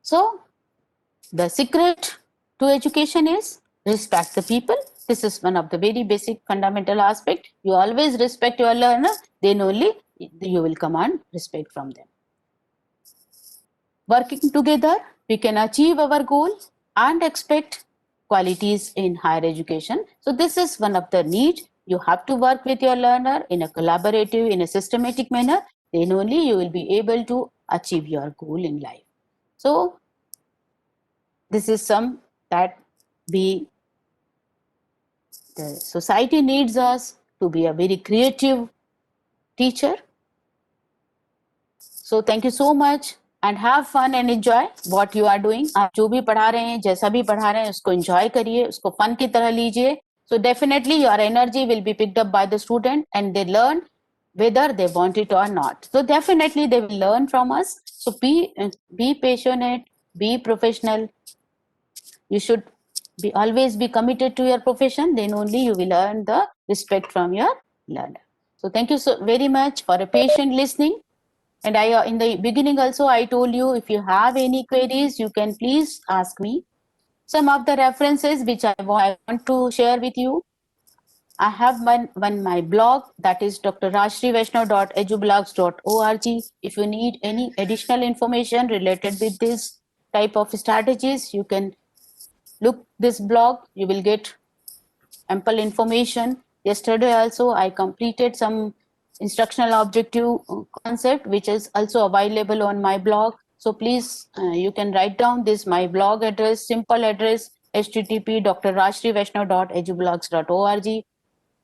So the secret to education is respect the people. This is one of the very basic fundamental aspect. You always respect your learner, then only you will command respect from them. Working together, we can achieve our goal and expect qualities in higher education. So this is one of the need. You have to work with your learner in a collaborative, in a systematic manner. Then only you will be able to achieve your goal in life. So this is some that the society needs us to be a very creative teacher. So thank you so much and have fun and enjoy what you are doing. आप जो भी पढ़ा रहे हैं, जैसा भी पढ़ा रहे हैं, उसको enjoy करिए, उसको fun की तरह लीजिए. So definitely your energy will be picked up by the student and they learn whether they want it or not. So definitely they will learn from us. So be passionate, be professional. You should always be committed to your profession. Then only you will earn the respect from your learner. So thank you so very much for a patient listening. And I, in the beginning also, I told you if you have any queries, you can please ask me. Some of the references which I want to share with you. I have my blog, that is drrajshreevaishnav.edublogs.org. If you need any additional information related with this type of strategies, you can look this blog. You will get ample information. Yesterday also I completed some instructional objective concept which is also available on my blog. So please you can write down this my blog address, simple address, http drrajshreevaishnav.edublogs.org.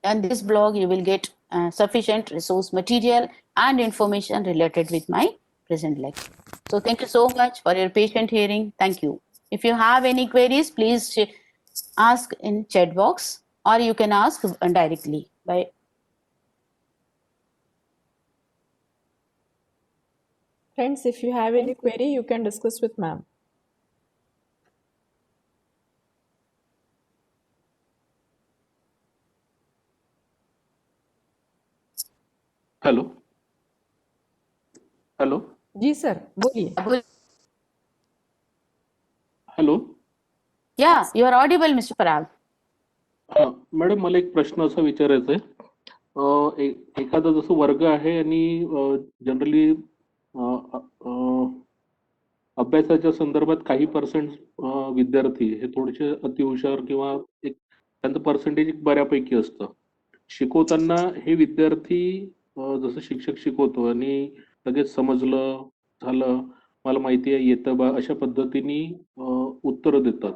And this blog you will get sufficient resource material and information related with my present lecture. So thank you so much for your patient hearing. Thank you. If you have any queries, please ask in chat box or you can ask directly by. Friends, if you have any query, you can discuss with ma'am. Hello hello जी सर बोलिए. Hello Yeah, you are audible, Mr. Parag. हा मॅडम मला एक प्रश्न असा विचारायचा आहे एखादा जसं वर्ग आहे आणि जनरली अभ्यासाच्या संदर्भात काही पर्सेंट विद्यार्थी हे थोडेसे अतिहुशार किंवा एक त्यांचं पर्सेंटेज बऱ्यापैकी असतं शिकवताना हे विद्यार्थी जसं शिक्षक शिकवतो आणि लगेच समजलं झालं मला माहिती आहे येतं बा अशा पद्धतीने उत्तरं देतात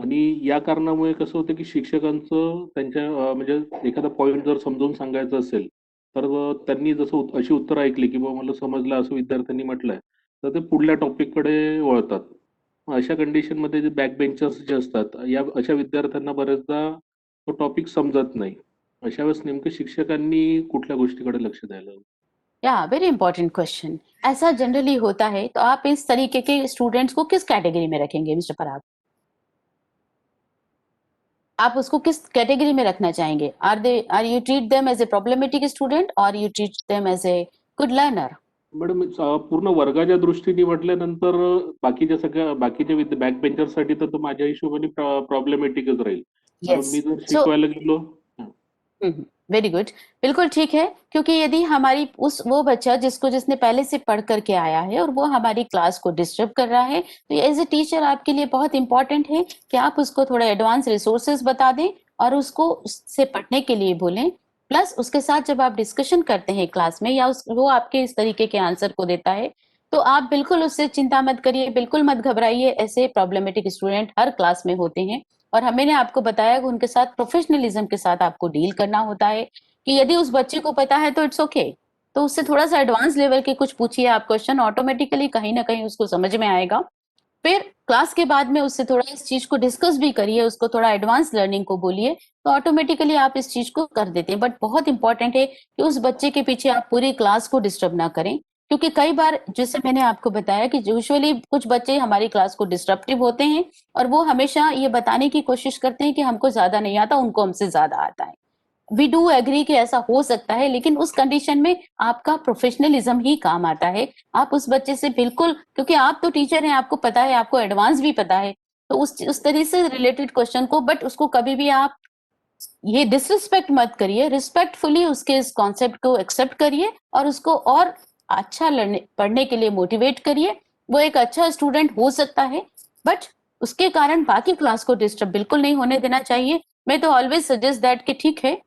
आणि या कारणामुळे कसं होतं की शिक्षकांचं त्यांच्या म्हणजे एखादा पॉइंट जर समजावून सांगायचं असेल तर त्यांनी जसं अशी उत्तरं ऐकली की बाबा मला समजलं असं विद्यार्थ्यांनी म्हटलंय तर ते पुढल्या टॉपिककडे वळतात अशा कंडिशनमध्ये जे बॅक बेंचर्स जे असतात या अशा विद्यार्थ्यांना बरेचदा तो टॉपिक समजत नाही अशा वेळेस नेमकं शिक्षकांनी कुठल्या गोष्टीकडे लक्ष द्यायला या वेरी इंपॉर्टेंट क्वेश्चन ऐसा जनरली होता है तो आप इस तरीके के स्टूडेंट्स को किस कैटेगरी में रखेंगे मिस्टर पराग आप उसको किस कैटेगरी में रखना चाहेंगे are you treat them as a problematic student और you treat them as a good learner madam पूर्ण वर्गाच्या दृष्टीने म्हटल्यानंतर बाकीच्या सगळ्या बाकीच्या बॅक बेंचरसाठी तर तो माझ्या हिशोबाने प्रॉब्लेमॅटिकच राहील कारण मी जर शिकवायला गेलो वेरी गुड बिल्कुल ठीक है क्योंकि यदि हमारी वो बच्चा जिसने पहले से पढ़ करके आया है और वो हमारी क्लास को डिस्टर्ब कर रहा है तो एज ए टीचर आपके लिए बहुत इंपॉर्टेंट है कि आप उसको थोड़ा एडवांस रिसोर्सेज बता दें और उसको उससे पढ़ने के लिए बोलें प्लस उसके साथ जब आप डिस्कशन करते हैं क्लास में या वो आपके इस तरीके के आंसर को देता है तो आप बिल्कुल उससे चिंता मत करिए बिल्कुल मत घबराइए ऐसे प्रॉब्लमेटिक स्टूडेंट हर क्लास में होते हैं और मैंने आपको बताया कि उनके साथ प्रोफेशनलिज्म के साथ आपको डील करना होता है कि यदि उस बच्चे को पता है तो इट्स ओके तो उससे थोड़ा सा एडवांस लेवल के कुछ पूछिए आप क्वेश्चन ऑटोमेटिकली कहीं ना कहीं उसको समझ में आएगा फिर क्लास के बाद में उससे थोड़ा इस चीज को डिस्कस भी करिए उसको थोड़ा एडवांस लर्निंग को बोलिए तो ऑटोमेटिकली आप इस चीज को कर देते हैं बट बहुत इंपॉर्टेंट है कि उस बच्चे के पीछे आप पूरी क्लास को डिस्टर्ब ना करें क्योंकि कई बार जैसे मैंने आपको बताया कि यूजुअली कुछ बच्चे हमारी क्लास को डिस्ट्रप्टिव होते हैं और वो हमेशा ये बताने की कोशिश करते हैं कि हमको ज्यादा नहीं आता उनको हमसे ज्यादा आता है वी डू एग्री कि ऐसा हो सकता है, लेकिन उस कंडीशन में आपका प्रोफेशनलिज्म ही काम आता है। आप उस बच्चे से बिल्कुल, क्योंकि आप तो टीचर हैं, आपको पता है, आपको एडवांस भी पता है, तो उस तरह से रिलेटेड क्वेश्चन को, बट उसको कभी भी आप ये डिसरिस्पेक्ट मत करिए, रिस्पेक्टफुली उसके इस कॉन्सेप्ट को एक्सेप्ट करिए और उसको और अच्छा पढ़ने के लिए मोटिवेट करिए। वो एक अच्छा स्टूडेंट हो सकता है, बट उसके कारण बाकी क्लास को डिस्टर्ब बिल्कुल नहीं होने देना चाहिए। मैं तो ऑलवेज सजेस्ट दैट कि ठीक है,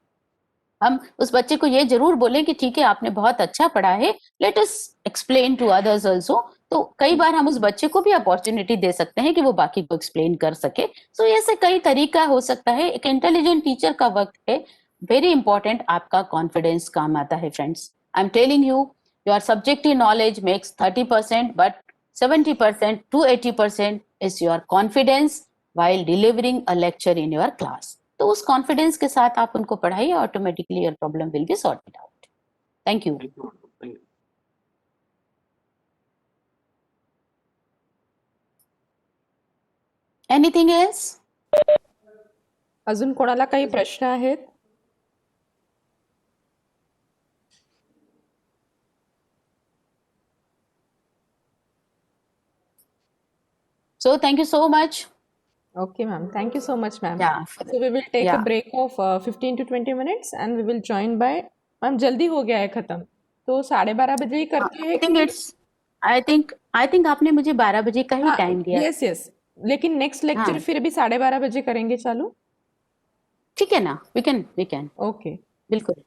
हम उस बच्चे को ये जरूर बोलें कि ठीक है, आपने बहुत अच्छा पढ़ा है, let us explain to others also. तो कई बार हम उस बच्चे को भी अपॉर्चुनिटी दे सकते हैं कि वो बाकी को एक्सप्लेन कर सके। सो ऐसे कई तरीका हो सकता है। एक इंटेलिजेंट टीचर का वक्त है वेरी इंपॉर्टेंट, आपका कॉन्फिडेंस काम आता है friends. I am telling you, your subjective knowledge makes 30%, but 70% to 80% is your confidence while delivering a lecture in your class. तो उस कॉन्फिडेंस के साथ आप उनको पढ़ाइए, automatically your problem will be sorted out. Thank you. Thank you, thank you. Anything else? अजून कोणाला काही प्रश्न आहेत? So thank you so much. Okay, ma'am. Thank you so much, ma'am. Yeah. So we will take a Yeah. break of 15 to 20 minutes and we will join by, ma'am जल्दी हो गया है खत्म, तो 12:30 बजे ही करते हैं I think कि it's I think आपने मुझे 12 बजे का ही टाइम दिया। यस यस, लेकिन नेक्स्ट लेक्चर हाँ। फिर भी 12:30 बजे करेंगे चालू। ठीक है ना, we can ओके, बिल्कुल।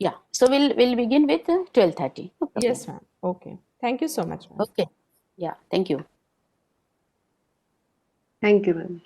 Yeah, so we'll begin with 12:30. No problem. Yes ma'am, okay, thank you so much ma'am. Okay. Yeah, thank you. Thank you, ma'am.